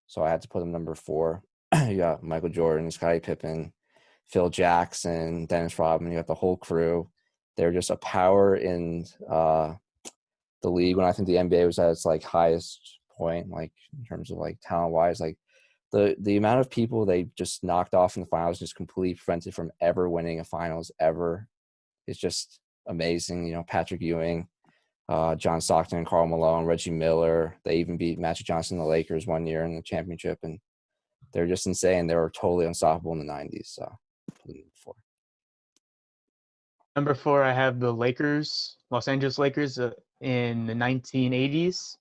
So I had to put them number 4. You got Michael Jordan, Scottie Pippen, Phil Jackson, Dennis Rodman. You got the whole crew. They're just a power in the league when I think the NBA was at its like highest point, like in terms of like talent wise, like the amount of people they just knocked off in the finals, just completely prevented from ever winning a finals ever, is just amazing. You know, Patrick Ewing, John Stockton, Karl Malone, Reggie Miller. They even beat Magic Johnson and the Lakers one year in the championship, and they're just insane. They were totally unstoppable in the 90s. So, Number 4, I have the Lakers, Los Angeles Lakers, in the 1980s.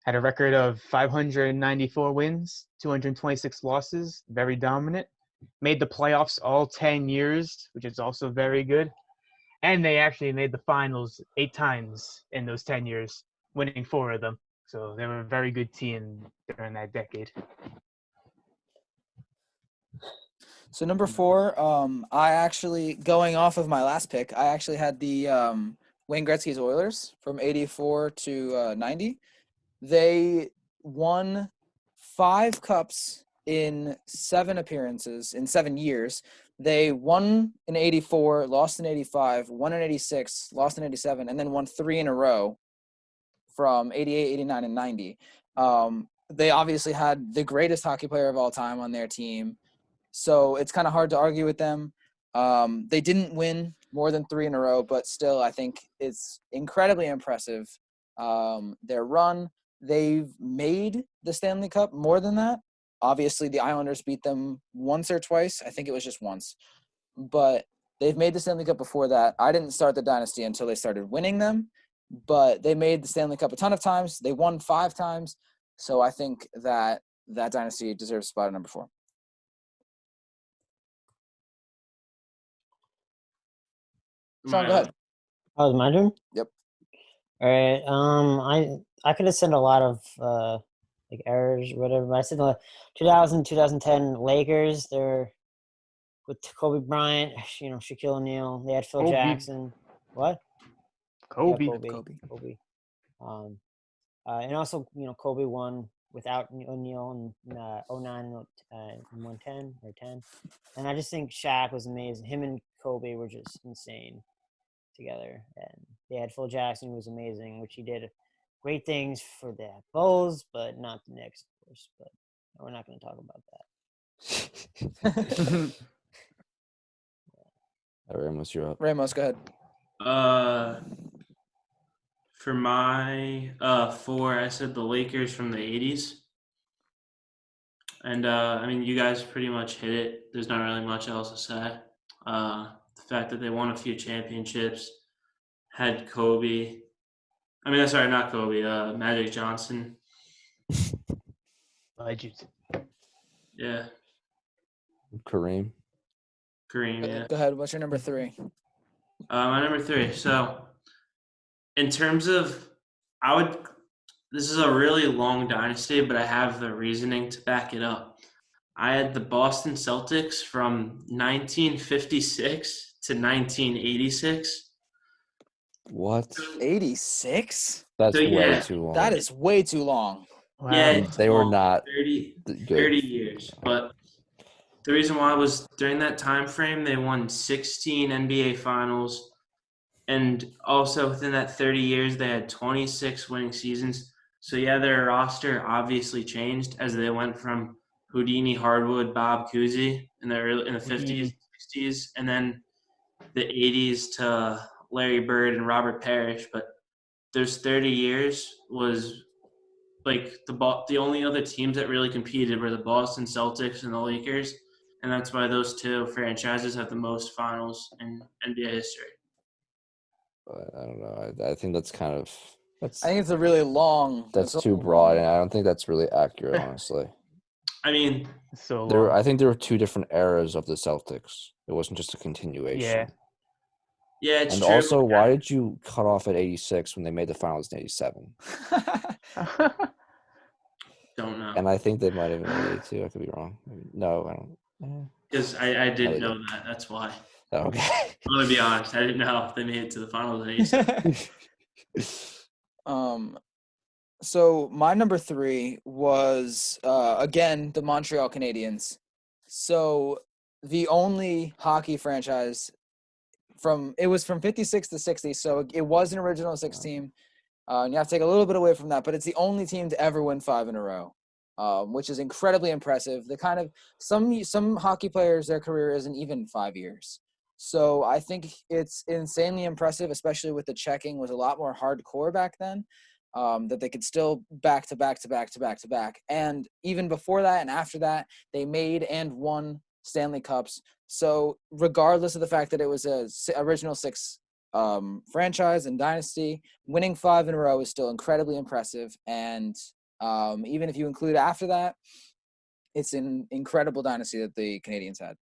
Had a record of 594 wins, 226 losses, very dominant. Made the playoffs all 10 years, which is also very good. And they actually made the finals 8 times in those 10 years, winning 4 of them. So they were a very good team during that decade. So number 4, I actually, going off of my last pick, I actually had the Wayne Gretzky's Oilers from 84 to 90. They won 5 cups in 7 appearances in 7 years. They won in 84, lost in 85, won in 86, lost in 87, and then won 3 in a row from 88, 89, and 90. they obviously had the greatest hockey player of all time on their team. So it's kind of hard to argue with them. They didn't win more than 3 in a row, but still, I think it's incredibly impressive. Their run, they've made the Stanley Cup more than that. Obviously, the Islanders beat them once or twice. I think it was just once. But they've made the Stanley Cup before that. I didn't start the dynasty until they started winning them, but they made the Stanley Cup a ton of times. They won 5 times. So I think that dynasty deserves a spot at number 4. Sean, go ahead. Oh, it's my turn? Yep. All right. I could have said a lot of like errors or whatever, but I said the 2010 Lakers. They're with Kobe Bryant, Shaquille O'Neal. They had Phil Kobe. Jackson. What? Kobe. Yeah, Kobe. And also, Kobe won without O'Neal in 09 and 110 or 10. And I just think Shaq was amazing. Him and Kobe were just insane together. And they had Phil Jackson, who was amazing, which he did great things for the Bulls, but not the Knicks, of course. But we're not going to talk about that. Ramos, you're up. Ramos, go ahead. For my 4, I said the Lakers from the 80s. And, I mean, you guys pretty much hit it. There's not really much else to say. The fact that they won a few championships, had Kobe. I mean, sorry, not Kobe, Magic Johnson. Legend. Yeah. Kareem. Yeah. Go ahead. What's your number 3? My number 3. So, in terms of, this is a really long dynasty, but I have the reasoning to back it up. I had the Boston Celtics from 1956 to 1986. What? 86? That's So, way yeah, too long. That is way too long. Wow. Yeah, it's They were long, not 30 good. years. But the reason why was during that time frame, they won 16 NBA Finals. And also within that 30 years, they had 26 winning seasons. So, yeah, their roster obviously changed as they went from Houdini, Hardwood, Bob Cousy in the 50s, 60s, and then the 80s to Larry Bird and Robert Parrish. But those 30 years was like the only other teams that really competed were the Boston Celtics and the Lakers. And that's why those two franchises have the most finals in NBA history. But I don't know. I think that's kind of I think it's a really long. That's it's too a broad, long- and I don't think that's really accurate, honestly. I mean, So long. I think there were 2 different eras of the Celtics. It wasn't just a continuation. yeah, it's And true. also, why did you cut off at 86 when they made the finals in 87? Don't know. And I think they might have been 82. I could be wrong. No, I don't. Because I didn't they know did. that. That's why. Oh, okay. I'm going to be honest. I didn't know if they made it to the finals in 87. So my number 3 was again the Montreal Canadiens. So the only hockey franchise from 56 to 60. So it was an original 6 team. And you have to take a little bit away from that, but it's the only team to ever win 5 in a row, which is incredibly impressive. The kind of some hockey players, their career isn't even 5 years. So I think it's insanely impressive, especially with the checking was a lot more hardcore back then, that they could still back to back. And even before that and after that, they made and won Stanley Cups. So regardless of the fact that it was a original 6 franchise and dynasty, winning 5 in a row is still incredibly impressive. And even if you include after that, it's an incredible dynasty that the Canadiens had.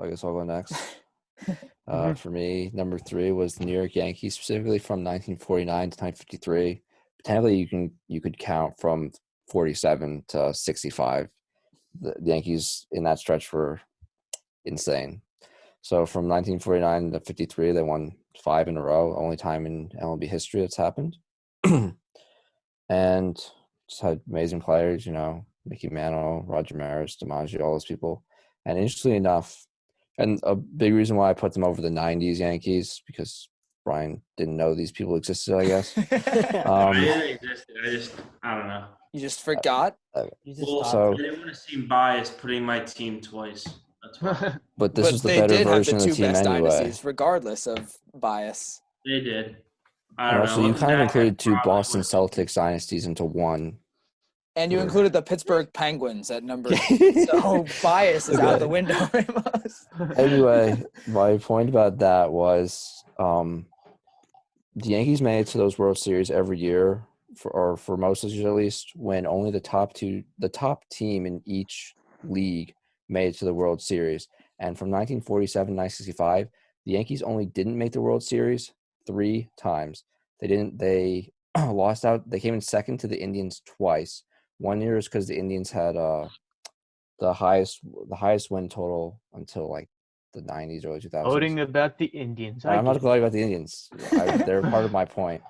I guess I'll go next. For me, number 3 was the New York Yankees, specifically from 1949 to 1953. Technically, you could count from 47 to 65. The Yankees in that stretch were insane. So from 1949 to 53, they won 5 in a row, only time in MLB history that's happened. And just had amazing players, Mickey Mantle, Roger Maris, DiMaggio, all those people. And interestingly enough, and a big reason why I put them over the 90s Yankees, because Brian didn't know these people existed, I guess. I didn't exist. I don't know. You just forgot. You just Well, thought So- I didn't want to seem biased putting my team twice. That's why. But this But was the they better did have version the of the two team best anyway. dynasties, regardless of bias. They did. I And don't also, know. you Looking kind of back, I included two probably Boston would've- Celtics dynasties into one. And you Sure. included the Pittsburgh Penguins at number 2. So bias is out Okay. the window, Ramos. Anyway, my point about that was the Yankees made it to those World Series every year, for most of the years at least, when only the top team in each league made it to the World Series. And from 1947 to 1965, the Yankees only didn't make the World Series 3 times. They lost out. They came in second to the Indians twice. One year is because the Indians had the highest win total until like the 90s, early 2000s. Voting about the Indians. I'm not get going it. about the Indians. They're part of my point.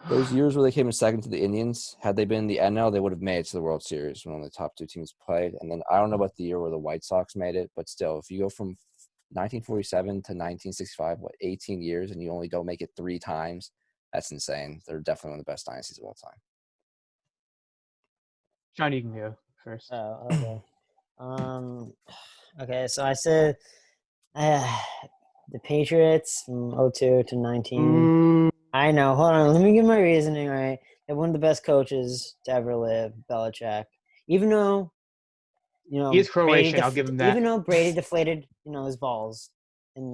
Those years where they came in second to the Indians, had they been in the NL, they would have made it to the World Series when only the top 2 teams played. And then I don't know about the year where the White Sox made it, but still, if you go from 1947 to 1965, 18 years, and you only don't make it 3 times, that's insane. They're definitely one of the best dynasties of all time. Sean, you can go first. Oh, okay. Okay, so I said the Patriots from 02 to 19. I know. Hold on. Let me give my reasoning, right? They're one of the best coaches to ever live, Belichick. Even though, He is Croatian, Brady I'll give him that. Even though Brady deflated, his balls in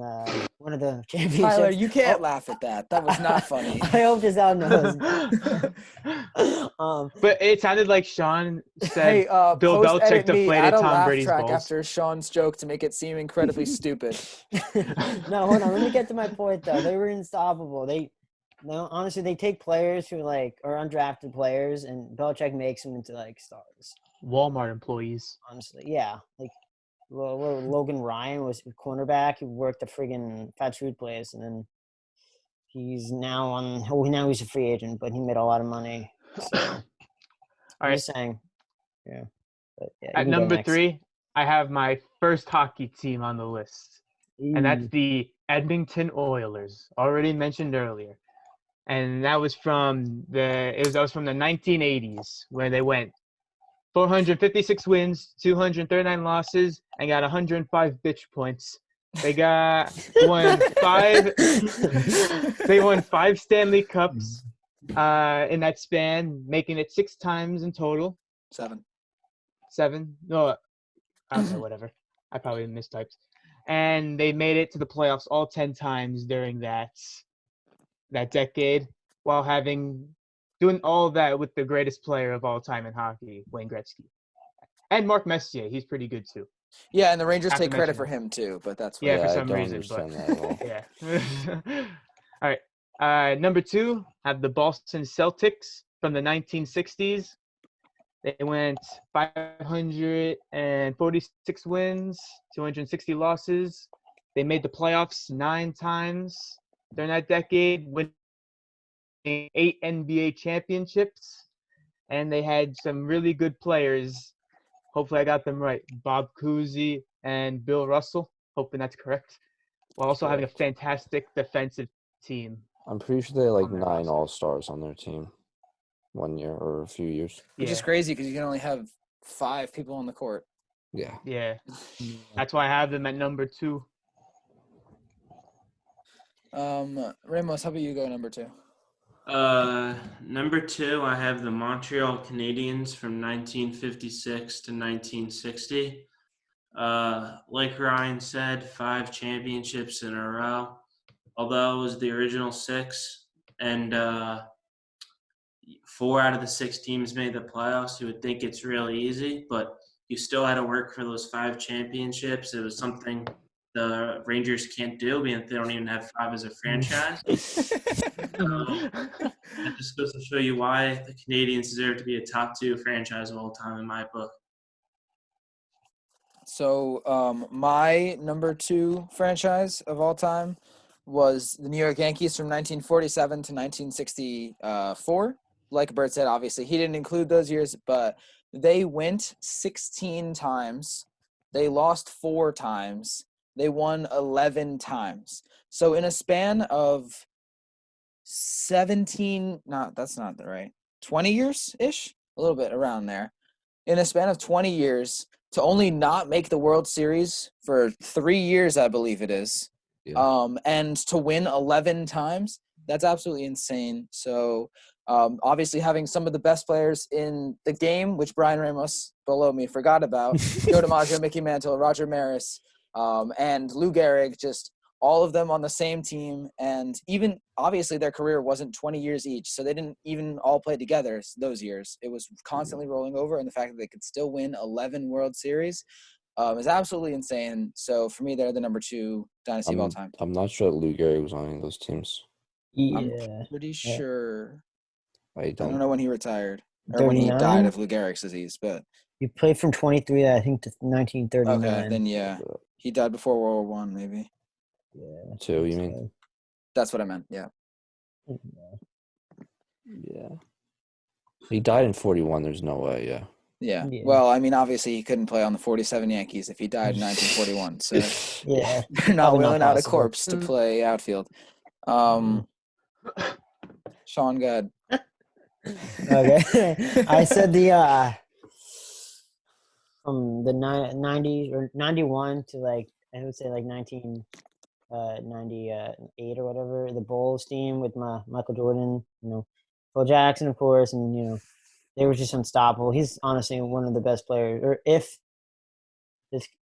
one of the championships. Tyler, you can't Oh. laugh at that. That was not funny. I hope this out knows. But it sounded like Sean said Hey, Bill post Belichick edit me, deflated add a Tom laugh Brady's track balls. after Sean's joke to make it seem incredibly stupid. No, hold on. Let me get to my point though. They were unstoppable. Honestly, they take players who are undrafted players, and Belichick makes them into stars. Walmart employees. Honestly, yeah. Logan Ryan was a cornerback. He worked a friggin' fast food place, and then he's now he's a free agent, but he made a lot of money. So All I'm right. just saying, yeah. But yeah, you At can go number next. 3, I have my first hockey team on the list, and that's Ooh. the Edmonton Oilers, already mentioned earlier. And that was from the 1980s, where they went 456 wins, 239 losses, and got 105 bitch points. They won 5. They won 5 Stanley Cups in that span, making it 6 times in total. 7. 7? No, okay, whatever. I probably mistyped. And they made it to the playoffs all 10 times during that decade, while doing all that with the greatest player of all time in hockey, Wayne Gretzky. And Mark Messier, he's pretty good too. Yeah, and the Rangers Have to take credit for mention him too, but that's Yeah, fine. for I some don't reason, but understand that at all. yeah. All right. Number 2, have the Boston Celtics from the 1960s. They went 546 wins, 260 losses. They made the playoffs 9 times during that decade, winning 8 NBA championships. And they had some really good players. Hopefully I got them right. Bob Cousy and Bill Russell. Hoping that's correct. While also having a fantastic defensive team. I'm pretty sure they had On their 9 roster. All-Stars on their team one year or a few years. Which is crazy because you can only have 5 people on the court. Yeah. Yeah. That's why I have them at number 2. Ramos, how about you go number 2? Number 2, I have the Montreal Canadiens from 1956 to 1960. Like Ryan said, 5 championships in a row. Although it was the original 6, and 4 out of the 6 teams made the playoffs, you would think it's really easy, but you still had to work for those 5 championships. It was something the Rangers can't do, being that they don't even have 5 as a franchise. That just goes to show you why the Canadians deserve to be a top 2 franchise of all time in my book. So my number 2 franchise of all time was the New York Yankees from 1947 to 1964. Like Bert said, obviously he didn't include those years, but they went 16 times. They lost 4 times. They won 11 times. So in a span of 17, that's not the right, 20 years ish, a little bit around there. In a span of 20 years, to only not make the World Series for 3 years, I believe it is, Yeah. and to win 11 times, that's absolutely insane. So obviously having some of the best players in the game, which Brian Ramos below me forgot about, Joe DiMaggio, Mickey Mantle, Roger Maris, and Lou Gehrig, just all of them on the same team. And even obviously their career wasn't 20 years each, so they didn't even all play together those years. It was constantly rolling over, and the fact that they could still win 11 World Series is absolutely insane. So for me, they're the number 2 dynasty of all time. I'm not sure that Lou Gehrig was on any of those teams. I'm Yeah. pretty Yeah. sure. I I don't don't. know when he retired or when he 39? died of Lou Gehrig's disease, but He played from 23, I think, to 1939. okay, then yeah, he died before World War One, maybe. Yeah. Two, you mean? That's what I meant. Yeah. Yeah. He died in 41. There's no way. Yeah. Yeah. Yeah. Well, I mean, obviously he couldn't play on the 47 Yankees if he died in 1941. So Yeah. they're not Probably not wheeling out a possible. corpse to play outfield. Sean, go ahead. Okay. I said from the 90s or 91 to like, I would say like 1998 or whatever, the Bulls team with Michael Jordan, Phil Jackson, of course, and they were just unstoppable. He's honestly one of the best players, or if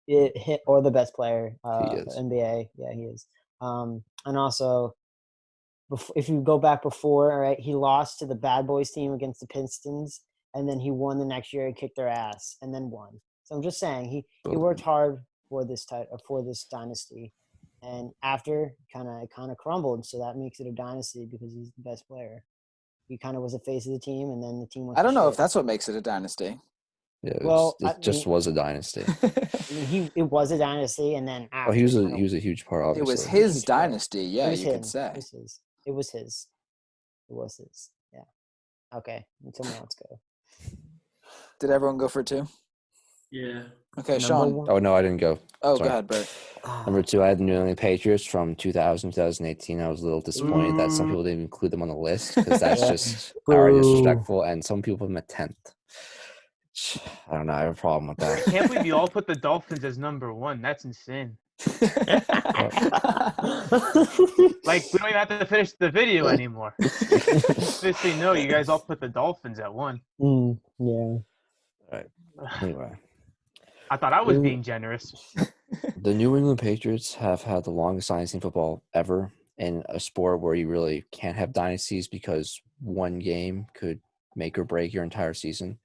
it hit, or the best player He is. NBA. Yeah, he is. And also, if you go back before, right, he lost to the Bad Boys team against the Pistons, and then he won the next year. He kicked their ass and then won. So I'm just saying he worked hard for this for this dynasty, and after kind of crumbled. So that makes it a dynasty because he's the best player. He kind of was the face of the team, and then the team went. I don't know if shit. that's what makes it a dynasty. Yeah. Well, It just was a dynasty. it was a dynasty, and then after Oh, he was a huge part. Obviously, It was huge his part. dynasty. Yeah, you could say. It was his. Yeah. Okay. And someone else go. Did everyone go for 2? Yeah. Okay, Number Sean. one. Oh no, I didn't go. Oh, Sorry. go ahead, Bert. Number 2, I had the New England Patriots from 2000 2018. I was a little disappointed that some people didn't include them on the list because that's Yeah. just already disrespectful. And some people put them at 10th. I don't know. I have a problem with I that. can't believe you all put the Dolphins as number 1. That's insane. Like, we don't even have to finish the video anymore. Obviously, no, you guys all put the Dolphins at 1. Yeah. Right. Anyway, I thought I was being generous. the New England Patriots have had the longest dynasty in football ever in a sport where you really can't have dynasties because one game could make or break your entire season.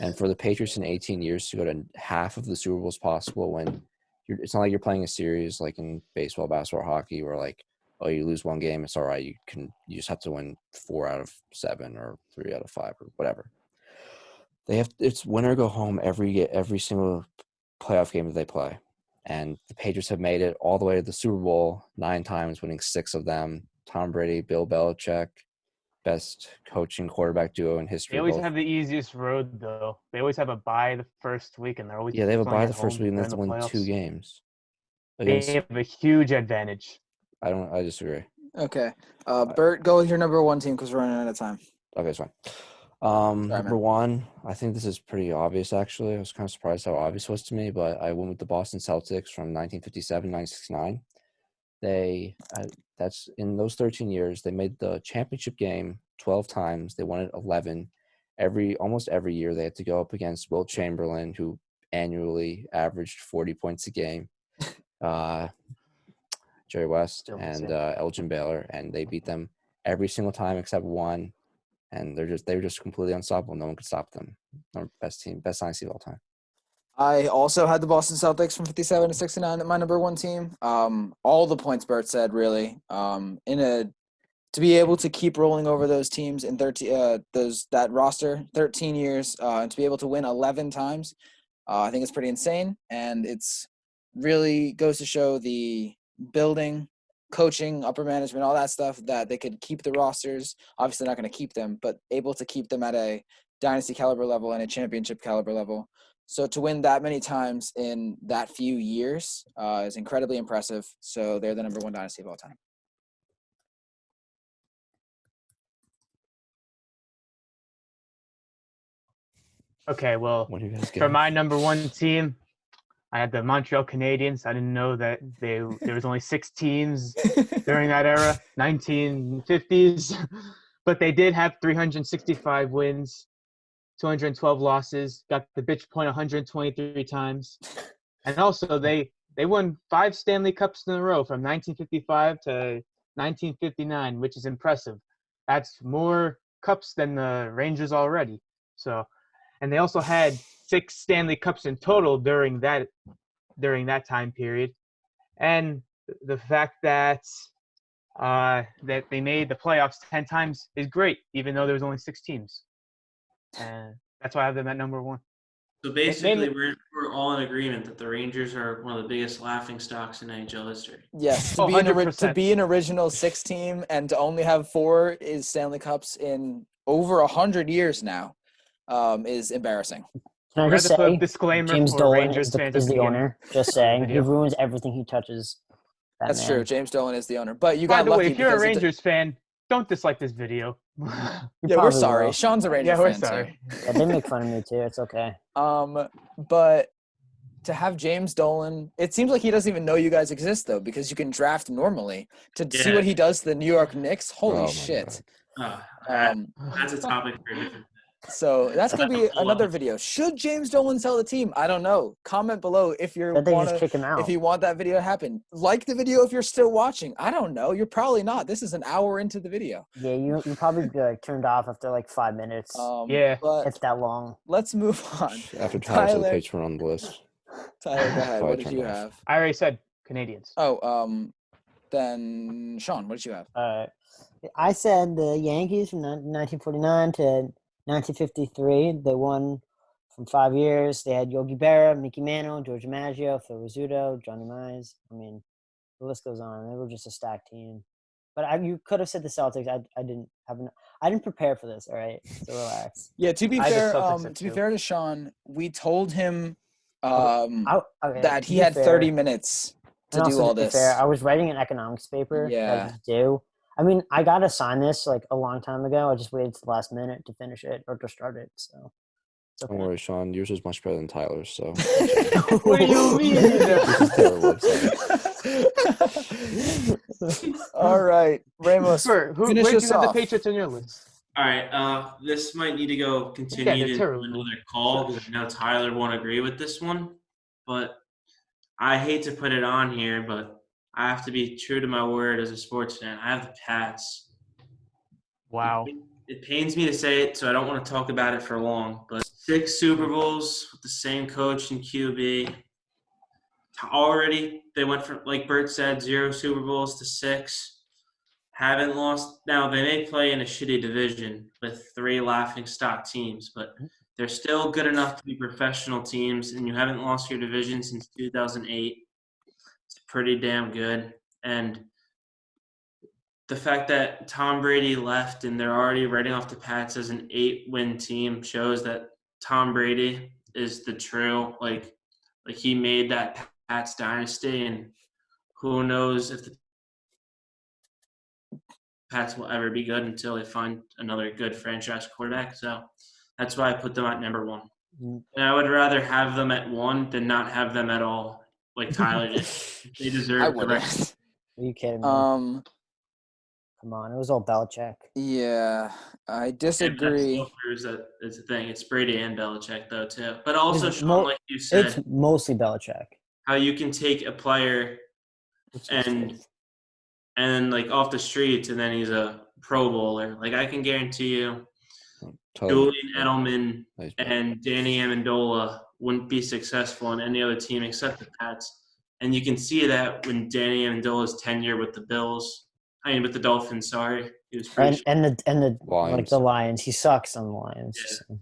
And for the Patriots in 18 years to go to half of the Super Bowls possible when it's not like you're playing a series like in baseball, basketball, or hockey where like, oh, you lose one game, it's all right. You just have to win 4 out of 7 or 3 out of 5 or whatever. It's win or go home every single playoff game that they play. And the Patriots have made it all the way to the Super Bowl 9 times, winning 6 of them. Tom Brady, Bill Belichick, best coaching quarterback duo in history. They always have the easiest road, though. They always have a bye the first week, and they're always they have a playing bye at the first home week and they during have the to win playoffs. 2 games. They have a huge advantage. I disagree. Okay. Bert, go with your number 1 team because we're running out of time. Okay, it's fine. Number man. 1, I think this is pretty obvious, actually. I was kind of surprised how obvious it was to me, but I went with the Boston Celtics from 1957 1969. That's in those 13 years, they made the championship game 12 times. They won it 11. Almost every year, they had to go up against Wilt Chamberlain, who annually averaged 40 points a game, Jerry West, and Elgin Baylor, and they beat them every single time except one. And they were just completely unstoppable. No one could stop them. Best dynasty of all time. I also had the Boston Celtics from 57 to 69 at my number 1 team. All the points Bert said, really. To be able to keep rolling over those teams in that roster 13 years, and to be able to win 11 times, I think it's pretty insane. And it's really goes to show the building, coaching, upper management, all that stuff, that they could keep the rosters. Obviously not going to keep them, but able to keep them at a dynasty caliber level and a championship caliber level. So to win that many times in that few years is incredibly impressive. So they're the number 1 dynasty of all time. Okay, well, What do you guys for get? my number one team, I had the Montreal Canadiens. I didn't know that there was only 6 teams during that era, 1950s, but they did have 365 wins, 212 losses, got the bitch point 123 times, and also they won 5 Stanley Cups in a row from 1955 to 1959, which is impressive. That's more cups than the Rangers already. So, and they also had 6 Stanley Cups in total during that time period, and the fact that that they made the playoffs 10 times is great, even though there was only 6 teams, and that's why I have them at number one. So basically, we're all in agreement that the Rangers are one of the biggest laughing stocks in NHL history. Yes, Oh, to 100%. be an original 6 team and to only have 4 is Stanley Cups in over 100 years now, is embarrassing. Can I We have just to put a say, disclaimer James for Dolan Rangers fans at is the the beginning owner. Just of the saying, he video. ruins everything he touches. That That's man. true. James Dolan is the owner, but you By got the way, lucky if you're a because Rangers fan, don't dislike this video. You yeah, we're probably sorry. will. Sean's a Ranger Yeah, we're fan sorry. Yeah, they make fun of me too. It's okay. too. But to have James Dolan, it seems like he doesn't even know you guys exist though, because you can draft normally. To see Yeah. what he does to the New York Knicks, holy Oh my shit! That's a topic for a different. So that's gonna be another video. Should James Dolan sell the team? I don't know. Comment below if you But they just want kick him out. if you want that video to happen. Like the video if you're still watching. I don't know. You're probably not. This is an hour into the video. Yeah, you probably be like turned off after like 5 minutes. Yeah. But It's that long. let's move on. After Tyler said the Tyler, Patriots were on the list. Tyler, go ahead. Before I What did turned you off. have? I already said Canadians. Oh, then Sean, what did you have? I said the Yankees from 1949 to 1953. They won from 5 years. They had Yogi Berra, Mickey Mantle, George Maggio, Phil Rizzuto, Johnny Mize. I mean, the list goes on. They were just a stacked team. But you could have said the Celtics. I didn't prepare for this. All right, so relax. Yeah, to be I had the fair, Celtics at to be 2. fair to Sean, we told him Okay, that to he be had fair- 30 minutes to and do also, all to be this. fair, I was writing an economics paper that I Yeah. just do. I mean, I got assigned this like a long time ago. I just waited to the last minute to finish it or to start it. So it's okay. Don't worry, Sean. Yours is much better than Tyler's. So What do you mean? this is terrible. All right, Ramos, Where finish do us you have the off. Patriots on your list? All right. This might need to go continued they're into terrible. another call because I know Tyler won't agree with this one, but I hate to put it on here, but I have to be true to my word as a sports fan. I have the Pats. Wow. It pains me to say it, so I don't want to talk about it for long, but 6 Super Bowls with the same coach and QB. Already, they went from, like Bert said, 0 Super Bowls to 6. Haven't lost. Now, they may play in a shitty division with 3 laughingstock teams, but they're still good enough to be professional teams, and you haven't lost your division since 2008. It's pretty damn good. And the fact that Tom Brady left and they're already writing off the Pats as an 8-win team shows that Tom Brady is the true, like he made that Pats dynasty, and who knows if the Pats will ever be good until they find another good franchise quarterback. So that's why I put them at number 1. Mm. And I would rather have them at 1 than not have them at all, like Tyler did. They deserve I the rest. wouldn't. Are you kidding me? Come on, it was all Belichick. Yeah, I And that disagree. still proves that it's a thing. It's Brady and Belichick, though, too. But also, It's Sean, like you said, It's mostly Belichick. how you can take a player It's just and his. like off the streets, and then he's a Pro Bowler. Like I can guarantee you, Tyler, Julian Edelman nice. and Danny Amendola wouldn't be successful on any other team except the Pats. And you can see that when Danny Amendola's tenure with the with the Dolphins. Sorry, he was pretty. And the Lions. like the Lions. He sucks on the Lions. Yeah.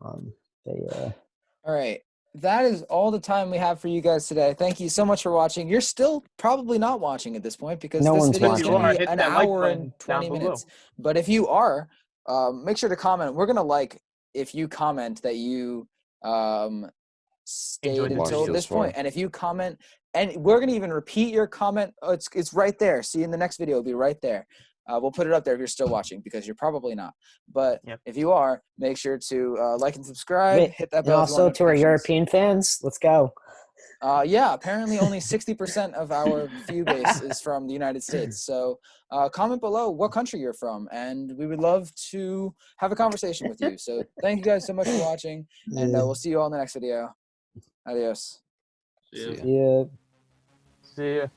So, but yeah. All right. That is all the time we have for you guys today. Thank you so much for watching. You're still probably not watching at this point because No this one's video is watching. going to be Hit an that like hour button and down 20 below. minutes. But if you are, make sure to comment. We're going to like if you comment that you stayed Enjoyed the until video. this point. And if you comment, and we're going to even repeat your comment. Oh, it's right there. See, in the next video, it'll be right there. We'll put it up there if you're still watching, because you're probably not. But Yep. if you are, make sure to like and subscribe. Wait, Hit that and bell. if you also want to our notifications. European fans, let's go. Yeah, apparently only 60% of our view base is from the United States. So comment below what country you're from, and we would love to have a conversation with you. So thank you guys so much for watching, and we'll see you all in the next video. Adios. Yeah. See ya. Yeah. See ya.